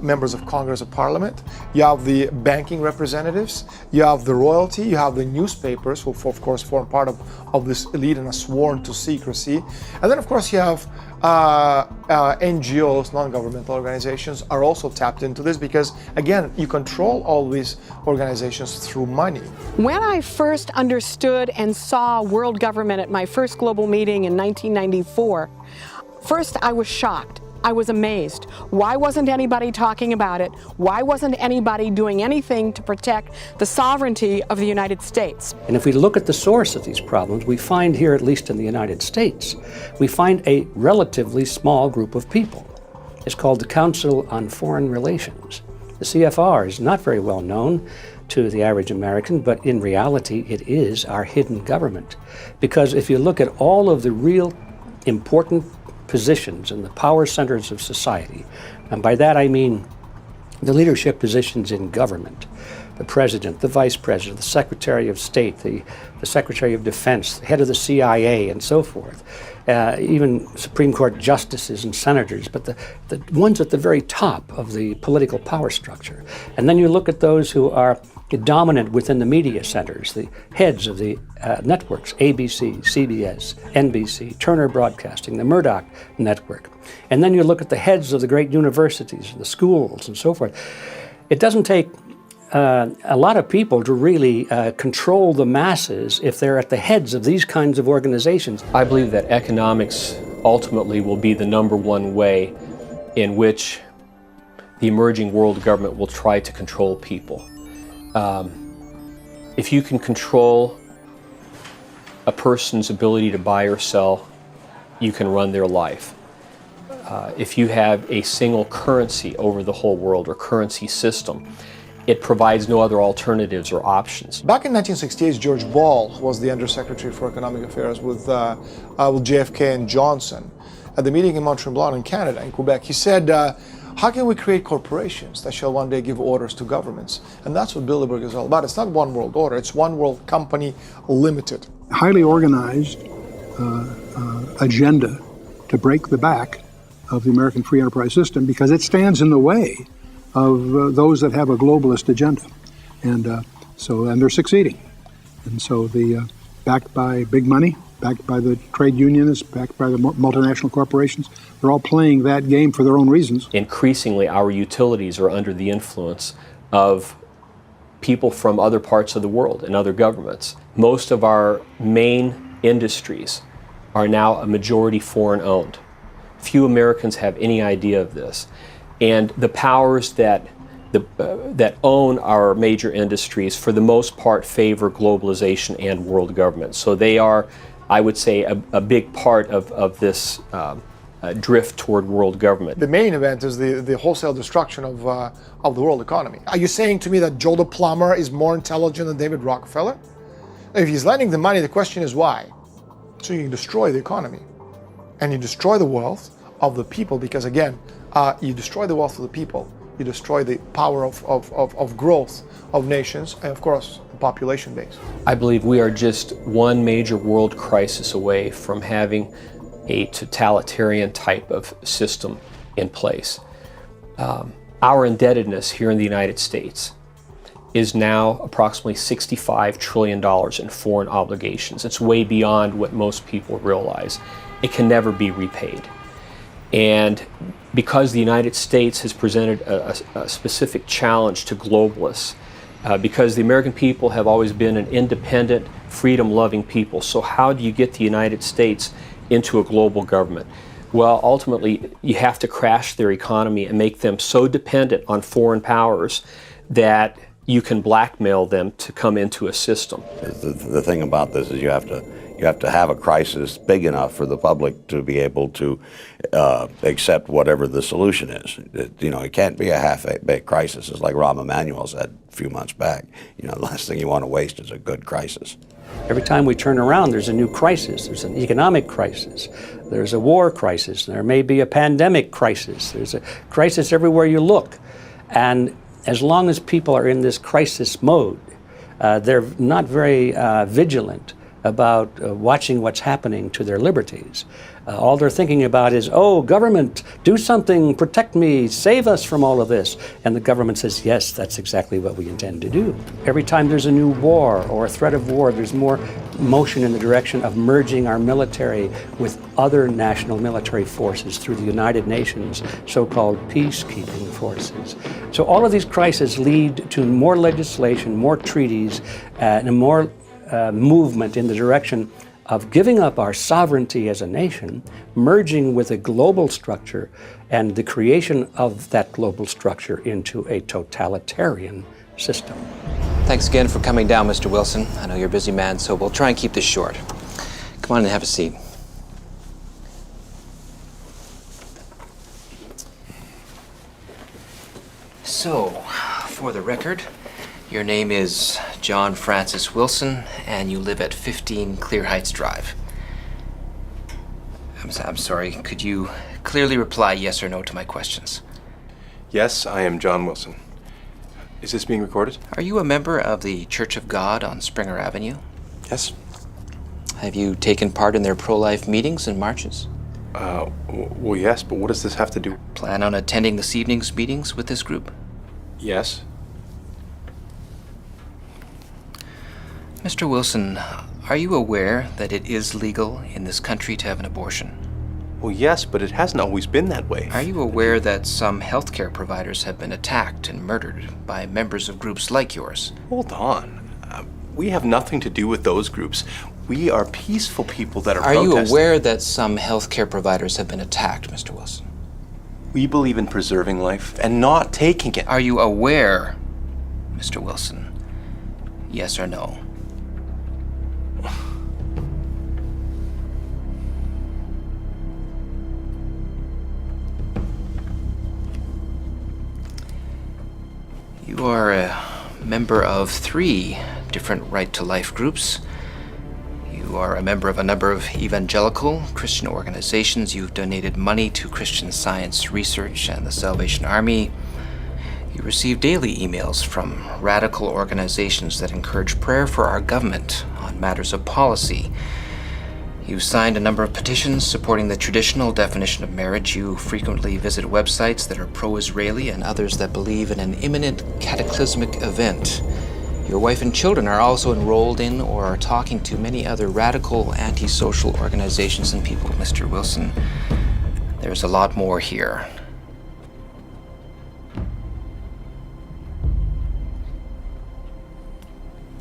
members of Congress or Parliament. You have the banking representatives. You have the royalty. You have the newspapers, who of course form part of this elite and are sworn to secrecy. And then of course you have NGOs, non-governmental organizations, are also tapped into this because, again, you control all these organizations through money. When I first understood and saw world government at my first global meeting in 1994, first I was shocked. I was amazed. Why wasn't anybody talking about it? Why wasn't anybody doing anything to protect the sovereignty of the United States? And if we look at the source of these problems, we find here, at least in the United States, we find a relatively small group of people. It's called the Council on Foreign Relations. The CFR is not very well known to the average American, but in reality it is our hidden government. Because if you look at all of the real important positions in the power centers of society, and by that I mean the leadership positions in government, the president, the vice president, the secretary of state, the secretary of defense, the head of the CIA, and so forth, even Supreme Court justices and senators, but the ones at the very top of the political power structure. And then you look at those who are dominant within the media centers, the heads of the networks, ABC, CBS, NBC, Turner Broadcasting, the Murdoch Network. And then you look at the heads of the great universities, the schools, and so forth. It doesn't take a lot of people to really control the masses if they're at the heads of these kinds of organizations. I believe that economics ultimately will be the #1 way in which the emerging world government will try to control people. If you can control a person's ability to buy or sell, you can run their life. If you have a single currency over the whole world or currency system, it provides no other alternatives or options. Back in 1968, George Ball was the Undersecretary for Economic Affairs with JFK and Johnson. At the meeting in Mont-Tremblant in Canada, in Quebec, he said, how can we create corporations that shall one day give orders to governments? And that's what Bilderberg is all about. It's not one world order, it's one world company limited. Highly organized agenda to break the back of the American free enterprise system because it stands in the way of those that have a globalist agenda. And they're succeeding. And so backed by big money, backed by the trade unionists, backed by the multinational corporations, they're all playing that game for their own reasons. Increasingly, our utilities are under the influence of people from other parts of the world and other governments. Most of our main industries are now a majority foreign owned. Few Americans have any idea of this. And the powers that own our major industries, for the most part, favor globalization and world government. So they are, I would say, a big part of this drift toward world government. The main event is the wholesale destruction of the world economy. Are you saying to me that Joe the plumber is more intelligent than David Rockefeller? If he's lending the money, the question is why? So you destroy the economy, and you destroy the wealth of the people, because again, you destroy the wealth of the people, you destroy the power of growth of nations, and of course, the population base. I believe we are just one major world crisis away from having a totalitarian type of system in place. Our indebtedness here in the United States is now approximately $65 trillion in foreign obligations. It's way beyond what most people realize. It can never be repaid. And because the United States has presented a specific challenge to globalists, because the American people have always been an independent, freedom-loving people, so how do you get the United States into a global government? Well, ultimately, you have to crash their economy and make them so dependent on foreign powers that you can blackmail them to come into a system. The thing about this is you have to have a crisis big enough for the public to be able to accept whatever the solution is. It can't be a half-baked crisis, as like Rahm Emanuel said a few months back. The last thing you want to waste is a good crisis. Every time we turn around, there's a new crisis. There's an economic crisis. There's a war crisis. There may be a pandemic crisis. There's a crisis everywhere you look. And as long as people are in this crisis mode, they're not very vigilant about watching what's happening to their liberties. All they're thinking about is, oh, government, do something, protect me, save us from all of this. And the government says, yes, that's exactly what we intend to do. Every time there's a new war or a threat of war, there's more motion in the direction of merging our military with other national military forces through the United Nations, so-called peacekeeping forces. So all of these crises lead to more legislation, more treaties, and more movement in the direction of giving up our sovereignty as a nation, merging with a global structure, and the creation of that global structure into a totalitarian system. Thanks again for coming down, Mr. Wilson. I know you're a busy man, so we'll try and keep this short. Come on and have a seat. So, for the record, your name is John Francis Wilson, and you live at 15 Clear Heights Drive. I'm sorry. Could you clearly reply yes or no to my questions? Yes, I am John Wilson. Is this being recorded? Are you a member of the Church of God on Springer Avenue? Yes. Have you taken part in their pro-life meetings and marches? Well, yes, but what does this have to do? Plan on attending this evening's meetings with this group? Yes. Mr. Wilson, are you aware that it is legal in this country to have an abortion? Well, yes, but it hasn't always been that way. Are you aware that some healthcare providers have been attacked and murdered by members of groups like yours? Hold on. We have nothing to do with those groups. We are peaceful people that are protesting. protesting. You aware that some healthcare providers have been attacked, Mr. Wilson? We believe in preserving life and not taking it. Are you aware, Mr. Wilson? Yes or no? You are a member of 3 different right-to-life groups. You are a member of a number of evangelical Christian organizations. You've donated money to Christian Science Research and the Salvation Army. You receive daily emails from radical organizations that encourage prayer for our government on matters of policy. You've signed a number of petitions supporting the traditional definition of marriage. You frequently visit websites that are pro-Israeli and others that believe in an imminent cataclysmic event. Your wife and children are also enrolled in or are talking to many other radical anti-social organizations and people, Mr. Wilson. There's a lot more here.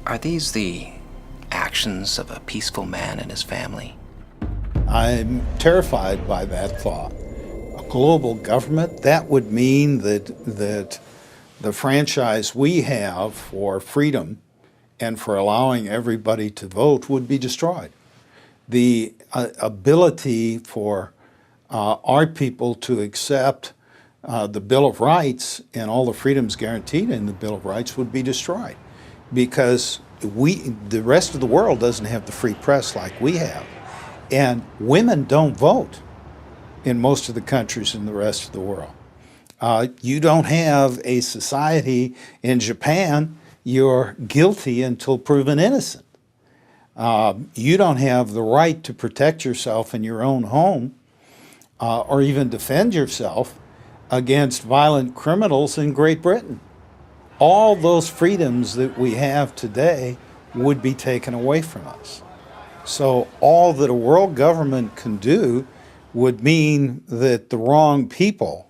Are these the actions of a peaceful man and his family? I'm terrified by that thought. A global government, that would mean that the franchise we have for freedom and for allowing everybody to vote would be destroyed. The ability for our people to accept the Bill of Rights and all the freedoms guaranteed in the Bill of Rights would be destroyed, because the rest of the world doesn't have the free press like we have. And women don't vote in most of the countries in the rest of the world. You don't have a society in Japan, you're guilty until proven innocent. You don't have the right to protect yourself in your own home or even defend yourself against violent criminals in Great Britain. All those freedoms that we have today would be taken away from us. So all that a world government can do would mean that the wrong people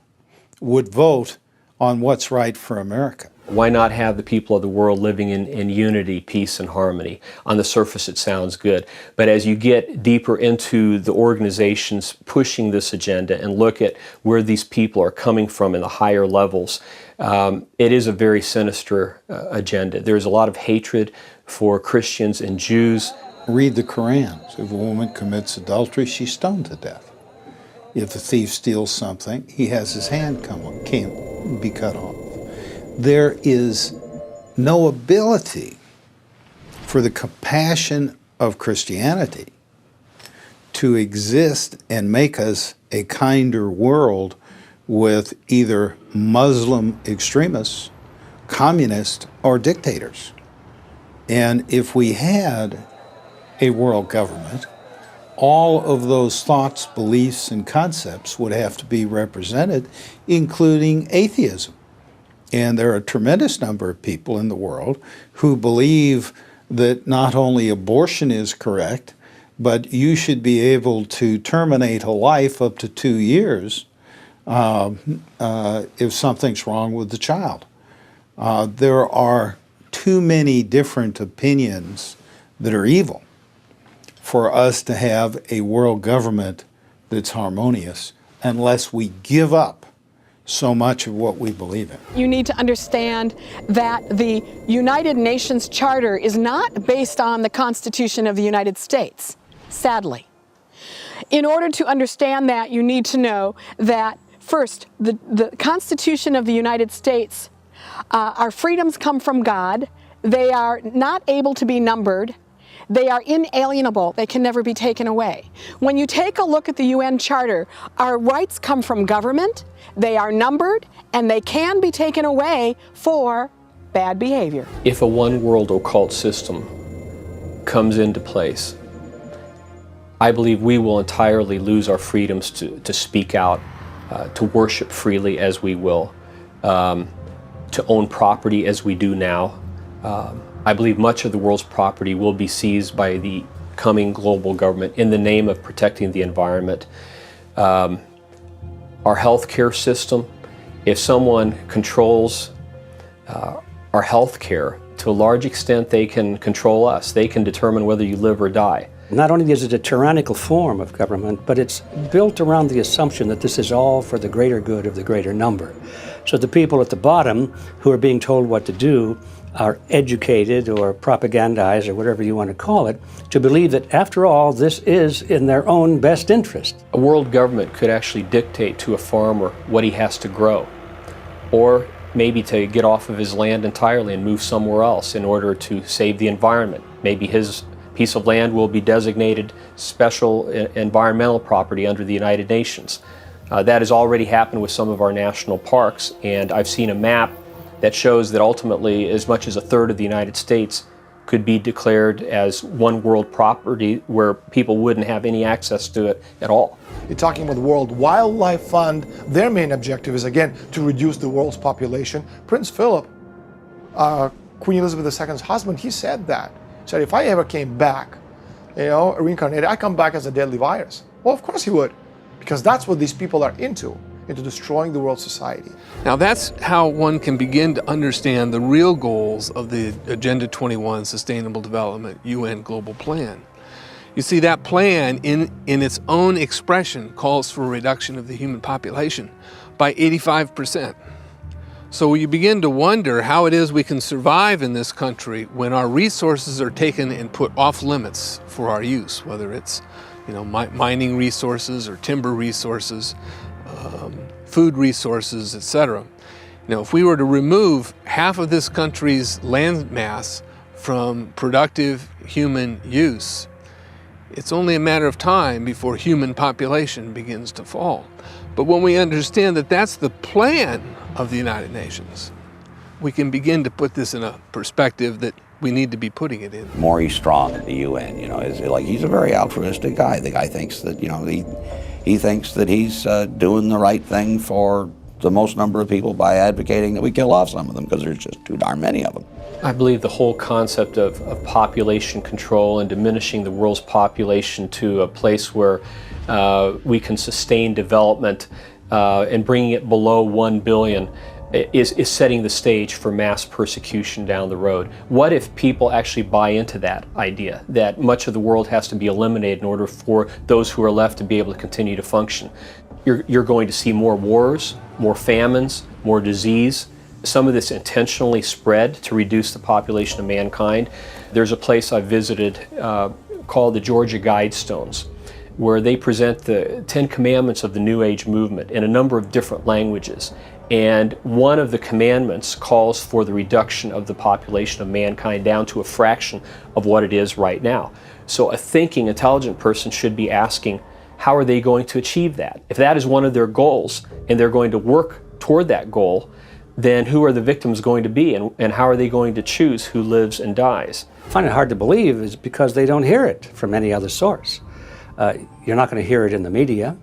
would vote on what's right for America. Why not have the people of the world living in unity, peace, and harmony? On the surface, it sounds good. But as you get deeper into the organizations pushing this agenda and look at where these people are coming from in the higher levels, it is a very sinister agenda. There's a lot of hatred for Christians and Jews. Read the Quran. If a woman commits adultery, she's stoned to death. If a thief steals something, he has his hand can't be cut off. There is no ability for the compassion of Christianity to exist and make us a kinder world with either Muslim extremists, communists, or dictators. And if we had a world government, all of those thoughts, beliefs, and concepts would have to be represented, including atheism. And there are a tremendous number of people in the world who believe that not only abortion is correct, but you should be able to terminate a life up to 2 years if something's wrong with the child. There are too many different opinions that are evil for us to have a world government that's harmonious unless we give up so much of what we believe in. You need to understand that the United Nations Charter is not based on the Constitution of the United States, sadly. In order to understand that, you need to know that, first, the Constitution of the United States, our freedoms come from God. They are not able to be numbered. They are inalienable. They can never be taken away. When you take a look at the UN Charter, our rights come from government, they are numbered, and they can be taken away for bad behavior. If a one world occult system comes into place, I believe we will entirely lose our freedoms to speak out, to worship freely as we will, to own property as we do now. I believe much of the world's property will be seized by the coming global government in the name of protecting the environment. Our healthcare system, if someone controls our healthcare, to a large extent they can control us. They can determine whether you live or die. Not only is it a tyrannical form of government, but it's built around the assumption that this is all for the greater good of the greater number. So the people at the bottom who are being told what to do are educated or propagandized, or whatever you want to call it, to believe that after all, this is in their own best interest. A world government could actually dictate to a farmer what he has to grow, or maybe to get off of his land entirely and move somewhere else in order to save the environment. Maybe his piece of land will be designated special environmental property under the United Nations. That has already happened with some of our national parks, and I've seen a map that shows that ultimately as much as a third of the United States could be declared as one world property where people wouldn't have any access to it at all. You're talking about the World Wildlife Fund. Their main objective is, again, to reduce the world's population. Prince Philip, Queen Elizabeth II's husband, he said that. He said, if I ever came back, reincarnated, I come back as a deadly virus. Well, of course he would, because that's what these people are into destroying the world society. Now that's how one can begin to understand the real goals of the Agenda 21 Sustainable Development UN Global Plan. You see, that plan in its own expression calls for a reduction of the human population by 85%. So you begin to wonder how it is we can survive in this country when our resources are taken and put off limits for our use, whether it's mining resources or timber resources, food resources, etc. If we were to remove half of this country's land mass from productive human use, it's only a matter of time before human population begins to fall. But when we understand that that's the plan of the United Nations, we can begin to put this in a perspective that we need to be putting it in. Maurice Strong at the UN, is like, he's a very altruistic guy. The guy thinks that, he thinks that he's doing the right thing for the most number of people by advocating that we kill off some of them because there's just too darn many of them. I believe the whole concept of population control and diminishing the world's population to a place where we can sustain development and bringing it below 1 billion is setting the stage for mass persecution down the road. What if people actually buy into that idea, that much of the world has to be eliminated in order for those who are left to be able to continue to function? You're going to see more wars, more famines, more disease. Some of this intentionally spread to reduce the population of mankind. There's a place I visited called the Georgia Guidestones, where they present the 10 Commandments of the New Age movement in a number of different languages. And one of the commandments calls for the reduction of the population of mankind down to a fraction of what it is right now. So a thinking, intelligent person should be asking, how are they going to achieve that? If that is one of their goals and they're going to work toward that goal, then who are the victims going to be, and how are they going to choose who lives and dies? I find it hard to believe is because they don't hear it from any other source. You're not going to hear it in the media.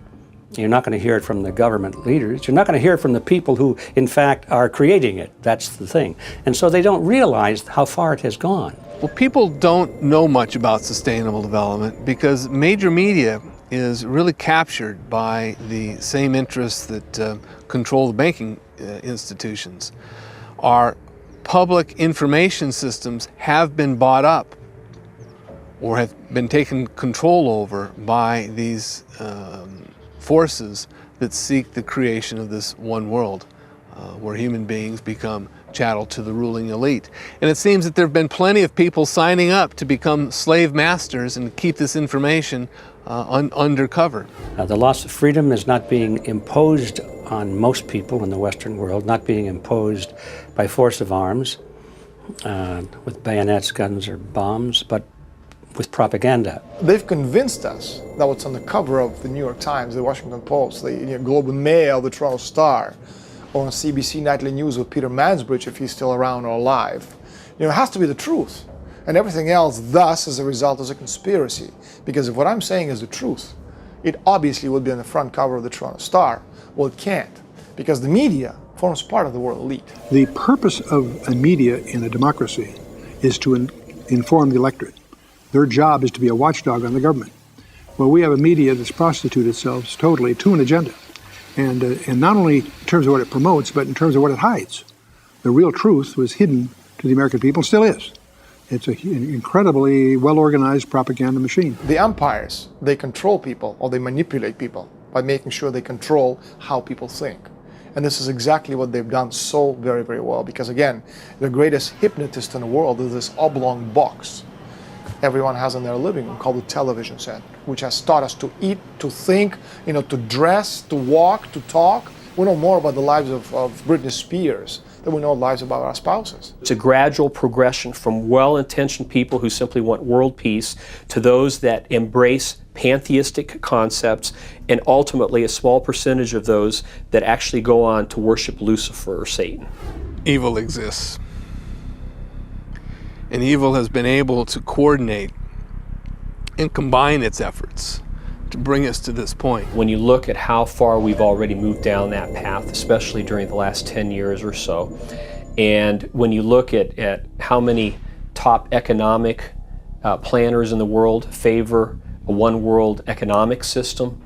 You're not going to hear it from the government leaders. You're not going to hear it from the people who, in fact, are creating it. That's the thing. And so they don't realize how far it has gone. Well, people don't know much about sustainable development because major media is really captured by the same interests that control the banking institutions. Our public information systems have been bought up or have been taken control over by these forces that seek the creation of this one world where human beings become chattel to the ruling elite. And it seems that there have been plenty of people signing up to become slave masters and keep this information undercover. The loss of freedom is not being imposed on most people in the Western world, not being imposed by force of arms with bayonets, guns, or bombs, but with propaganda. They've convinced us that what's on the cover of the New York Times, the Washington Post, the Globe and Mail, the Toronto Star, or on CBC Nightly News with Peter Mansbridge, if he's still around or alive, it has to be the truth. And everything else, thus, as a result, is a conspiracy. Because if what I'm saying is the truth, it obviously would be on the front cover of the Toronto Star. Well, it can't, because the media forms part of the world elite. The purpose of a media in a democracy is to inform the electorate. Their job is to be a watchdog on the government. Well, we have a media that's prostituted itself totally to an agenda. And not only in terms of what it promotes, but in terms of what it hides. The real truth was hidden to the American people, still is. It's an incredibly well-organized propaganda machine. The empires, they control people, or they manipulate people by making sure they control how people think. And this is exactly what they've done so very, very well. Because again, the greatest hypnotist in the world is this oblong box everyone has in their living room called the television set, which has taught us to eat, to think, to dress, to walk, to talk. We know more about the lives of Britney Spears than we know lives about our spouses. It's a gradual progression from well-intentioned people who simply want world peace to those that embrace pantheistic concepts, and ultimately a small percentage of those that actually go on to worship Lucifer or Satan. Evil exists. And evil has been able to coordinate and combine its efforts to bring us to this point. When you look at how far we've already moved down that path, especially during the last 10 years or so, and when you look at how many top economic planners in the world favor a one world economic system,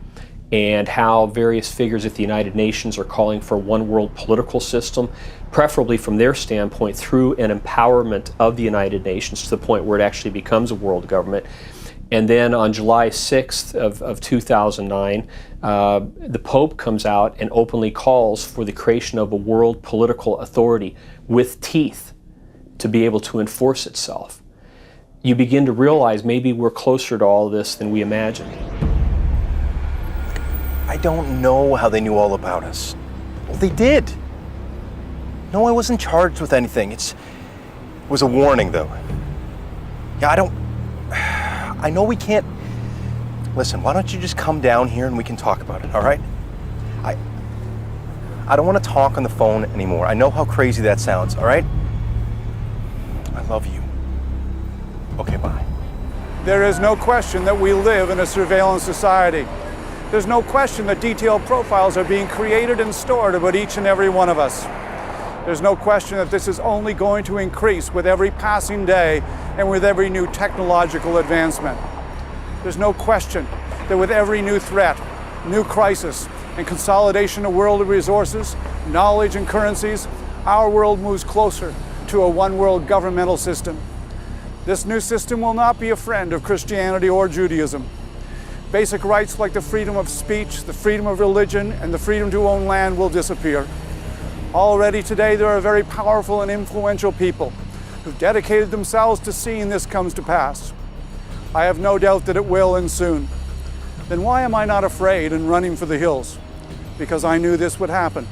and how various figures at the United Nations are calling for a one world political system, preferably from their standpoint through an empowerment of the United Nations to the point where it actually becomes a world government. And then on July 6th of 2009, the Pope comes out and openly calls for the creation of a world political authority with teeth to be able to enforce itself. You begin to realize maybe we're closer to all this than we imagined. I don't know how they knew all about us. Well, they did. No, I wasn't charged with anything. It was a warning, though. Yeah, I know we can't... Listen, why don't you just come down here and we can talk about it, all right? I don't want to talk on the phone anymore. I know how crazy that sounds, all right? I love you. Okay, bye. There is no question that we live in a surveillance society. There's no question that detailed profiles are being created and stored about each and every one of us. There's no question that this is only going to increase with every passing day and with every new technological advancement. There's no question that with every new threat, new crisis, and consolidation of world resources, knowledge, and currencies, our world moves closer to a one-world governmental system. This new system will not be a friend of Christianity or Judaism. Basic rights like the freedom of speech, the freedom of religion, and the freedom to own land will disappear. Already today, there are very powerful and influential people who've dedicated themselves to seeing this come to pass. I have no doubt that it will, and soon. Then why am I not afraid and running for the hills? Because I knew this would happen.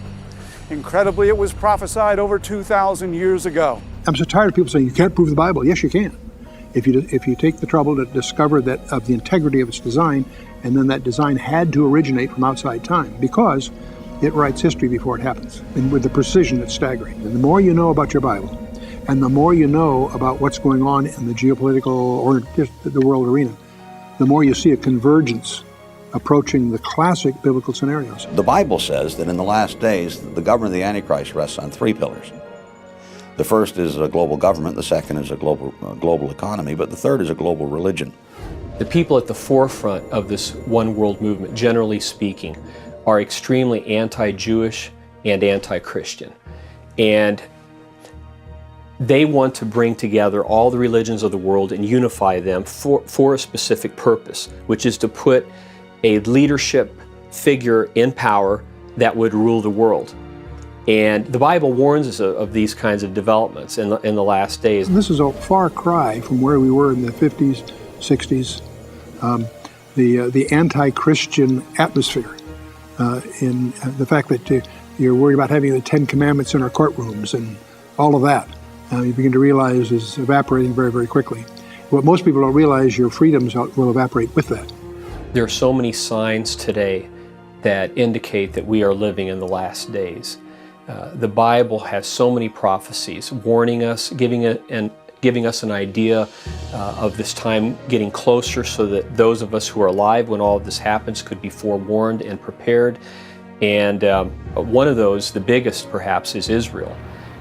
Incredibly, it was prophesied over 2,000 years ago. I'm so tired of people saying you can't prove the Bible. Yes, you can. If you take the trouble to discover that of the integrity of its design, and then that design had to originate from outside time, because it writes history before it happens, and with the precision that's staggering. And the more you know about your Bible, and the more you know about what's going on in the geopolitical or just the world arena, the more you see a convergence approaching the classic biblical scenarios. The Bible says that in the last days, the government of the Antichrist rests on three pillars. The first is a global government, the second is a global economy, but the third is a global religion. The people at the forefront of this one world movement, generally speaking, are extremely anti-Jewish and anti-Christian. And they want to bring together all the religions of the world and unify them for a specific purpose, which is to put a leadership figure in power that would rule the world. And the Bible warns us of these kinds of developments in the last days. This is a far cry from where we were in the 50s, 60s. The anti-Christian atmosphere, in the fact that you're worried about having the Ten Commandments in our courtrooms and all of that, you begin to realize is evaporating very, very quickly. What most people don't realize, your freedoms will evaporate with that. There are so many signs today that indicate that we are living in the last days. The Bible has so many prophecies warning us, giving us an idea of this time getting closer so that those of us who are alive when all of this happens could be forewarned and prepared. And one of those, the biggest perhaps, is Israel.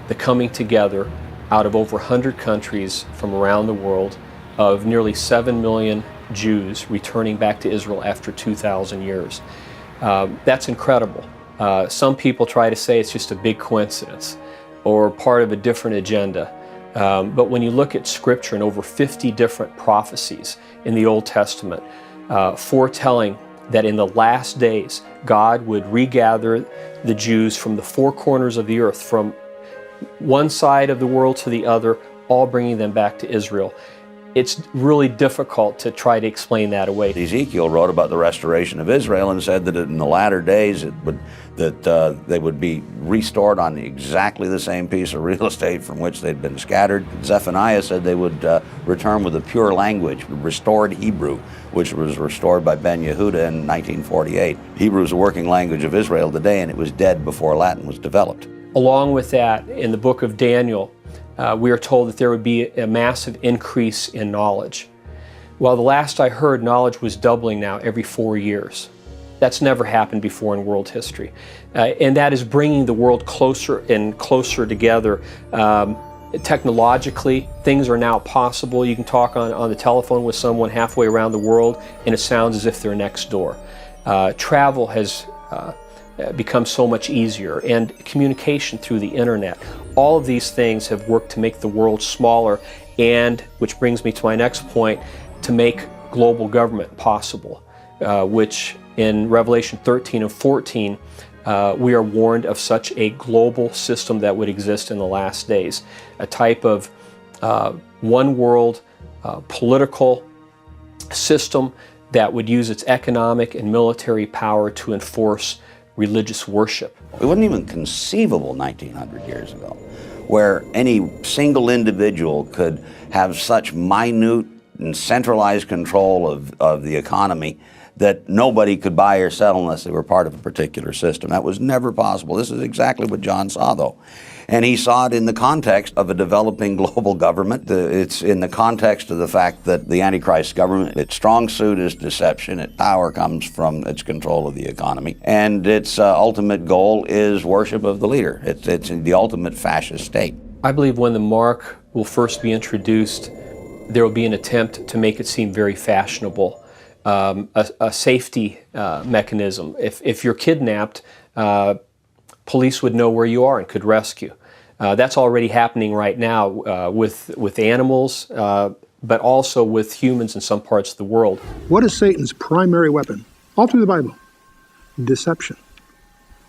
The coming together out of over 100 countries from around the world of nearly 7 million Jews returning back to Israel after 2,000 years. That's incredible. Some people try to say it's just a big coincidence or part of a different agenda. But when you look at Scripture and over 50 different prophecies in the Old Testament foretelling that in the last days God would regather the Jews from the four corners of the earth, from one side of the world to the other, all bringing them back to Israel. It's really difficult to try to explain that away. Ezekiel wrote about the restoration of Israel and said that in the latter days they would be restored on exactly the same piece of real estate from which they'd been scattered. Zephaniah said they would return with a pure language, restored Hebrew, which was restored by Ben Yehuda in 1948. Hebrew is the working language of Israel today, and it was dead before Latin was developed. Along with that, in the book of Daniel, we are told that there would be a massive increase in knowledge. Well, the last I heard, knowledge was doubling now every 4 years. That's never happened before in world history. And that is bringing the world closer and closer together. Technologically, things are now possible. You can talk on the telephone with someone halfway around the world, and it sounds as if they're next door. Travel has become so much easier, and communication through the internet. All of these things have worked to make the world smaller, and, which brings me to my next point, to make global government possible, which in Revelation 13 and 14, we are warned of such a global system that would exist in the last days, a type of one world political system that would use its economic and military power to enforce religious worship. It wasn't even conceivable 1900 years ago, where any single individual could have such minute and centralized control of the economy that nobody could buy or sell unless they were part of a particular system. That was never possible. This is exactly what John saw, though. And he saw it in the context of a developing global government. It's in the context of the fact that the Antichrist government, its strong suit is deception. Its power comes from its control of the economy. And its ultimate goal is worship of the leader. It's the ultimate fascist state. I believe when the mark will first be introduced, there will be an attempt to make it seem very fashionable. A safety mechanism. If you're kidnapped, police would know where you are and could rescue. That's already happening right now with animals, but also with humans in some parts of the world. What is Satan's primary weapon? All through the Bible. Deception.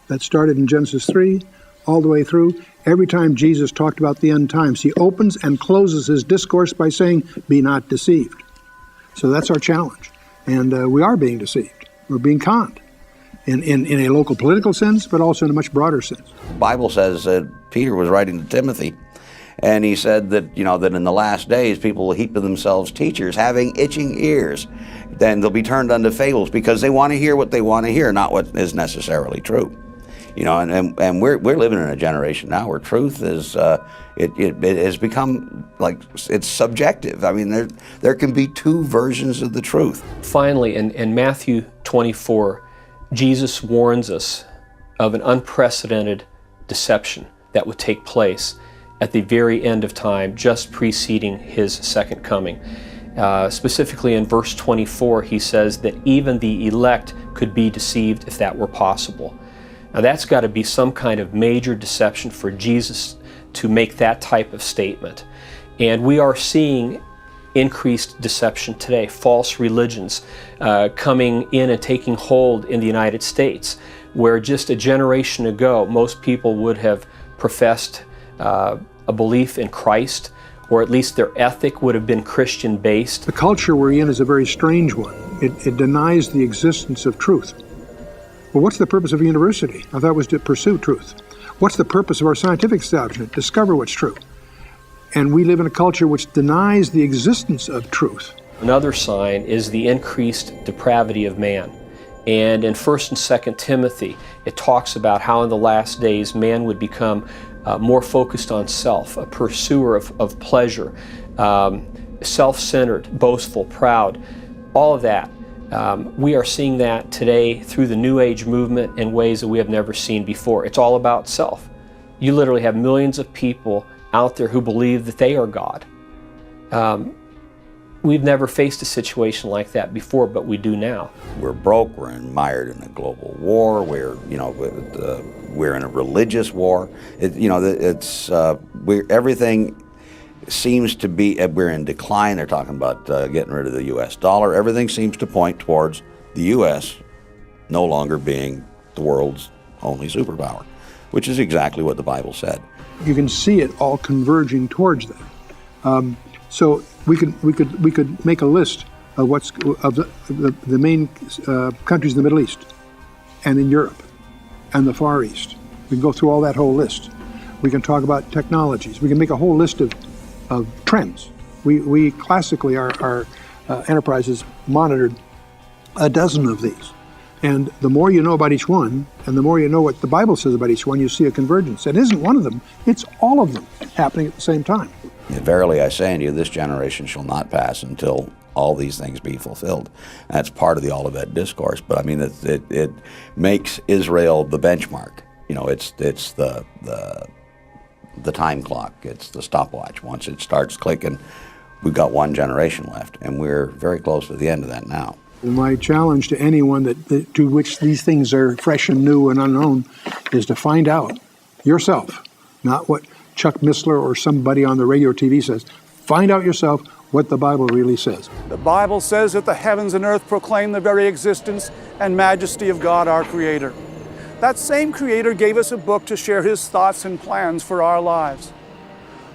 That started in Genesis 3, all the way through. Every time Jesus talked about the end times, he opens and closes his discourse by saying, "Be not deceived." So that's our challenge. And we are being deceived. We're being conned in a local political sense, but also in a much broader sense. The Bible says that Peter was writing to Timothy, and he said that, that in the last days people will heap to themselves teachers having itching ears. Then they'll be turned unto fables because they want to hear what they want to hear, not what is necessarily true. And we're living in a generation now where truth is it has become like it's subjective. I mean, there can be two versions of the truth. Finally, in Matthew 24, Jesus warns us of an unprecedented deception that would take place at the very end of time, just preceding his second coming. Specifically in verse 24, he says that even the elect could be deceived if that were possible. Now that's got to be some kind of major deception for Jesus to make that type of statement. And we are seeing increased deception today, false religions coming in and taking hold in the United States, where just a generation ago most people would have professed a belief in Christ, or at least their ethic would have been Christian-based. The culture we're in is a very strange one. It denies the existence of truth. Well, what's the purpose of a university? I thought it was to pursue truth. What's the purpose of our scientific establishment? Discover what's true. And we live in a culture which denies the existence of truth. Another sign is the increased depravity of man. And in 1 and 2 Timothy, it talks about how in the last days man would become more focused on self, a pursuer of pleasure, self-centered, boastful, proud, all of that. We are seeing that today through the New Age movement in ways that we have never seen before. It's all about self. You literally have millions of people out there who believe that they are God. We've never faced a situation like that before, but we do now. We're broke. We're mired in a global war. We're in a religious war. Everything seems to be. We're in decline. They're talking about getting rid of the U.S. dollar. Everything seems to point towards the U.S. no longer being the world's only superpower, which is exactly what the Bible said. You can see it all converging towards that. So we could make a list of the main countries in the Middle East and in Europe and the Far East. We can go through all that whole list. We can talk about technologies. We can make a whole list of trends. We classically, our enterprises monitored a dozen of these. And the more you know about each one, and the more you know what the Bible says about each one, you see a convergence. It isn't one of them, it's all of them happening at the same time. Verily I say unto you, this generation shall not pass until all these things be fulfilled. That's part of the Olivet Discourse, but I mean, it makes Israel the benchmark. It's the time clock, it's the stopwatch. Once it starts clicking, we've got one generation left, and we're very close to the end of that now. My challenge to anyone to which these things are fresh and new and unknown is to find out yourself, not what Chuck Missler or somebody on the radio or TV says. Find out yourself what the Bible really says. The Bible says that the heavens and earth proclaim the very existence and majesty of God, our Creator. That same Creator gave us a book to share His thoughts and plans for our lives.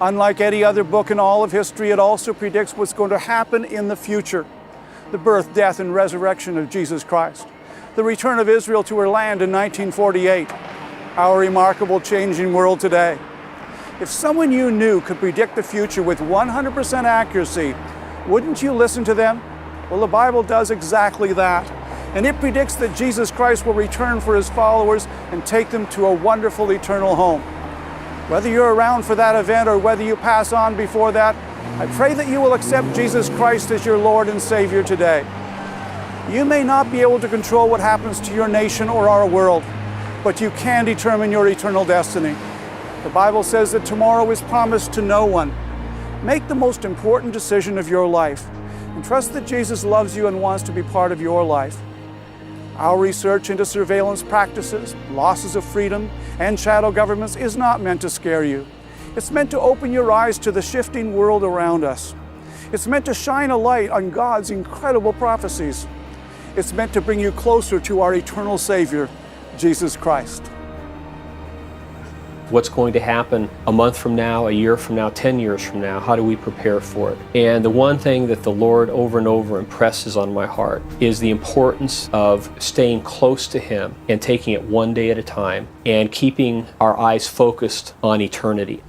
Unlike any other book in all of history, it also predicts what's going to happen in the future. The birth, death, and resurrection of Jesus Christ. The return of Israel to her land in 1948. Our remarkable changing world today. If someone you knew could predict the future with 100% accuracy, wouldn't you listen to them? Well, the Bible does exactly that. And it predicts that Jesus Christ will return for His followers and take them to a wonderful eternal home. Whether you're around for that event or whether you pass on before that, I pray that you will accept Jesus Christ as your Lord and Savior today. You may not be able to control what happens to your nation or our world, but you can determine your eternal destiny. The Bible says that tomorrow is promised to no one. Make the most important decision of your life and trust that Jesus loves you and wants to be part of your life. Our research into surveillance practices, losses of freedom, and shadow governments is not meant to scare you. It's meant to open your eyes to the shifting world around us. It's meant to shine a light on God's incredible prophecies. It's meant to bring you closer to our eternal Savior, Jesus Christ. What's going to happen a month from now, a year from now, 10 years from now? How do we prepare for it? And the one thing that the Lord over and over impresses on my heart is the importance of staying close to Him and taking it one day at a time and keeping our eyes focused on eternity.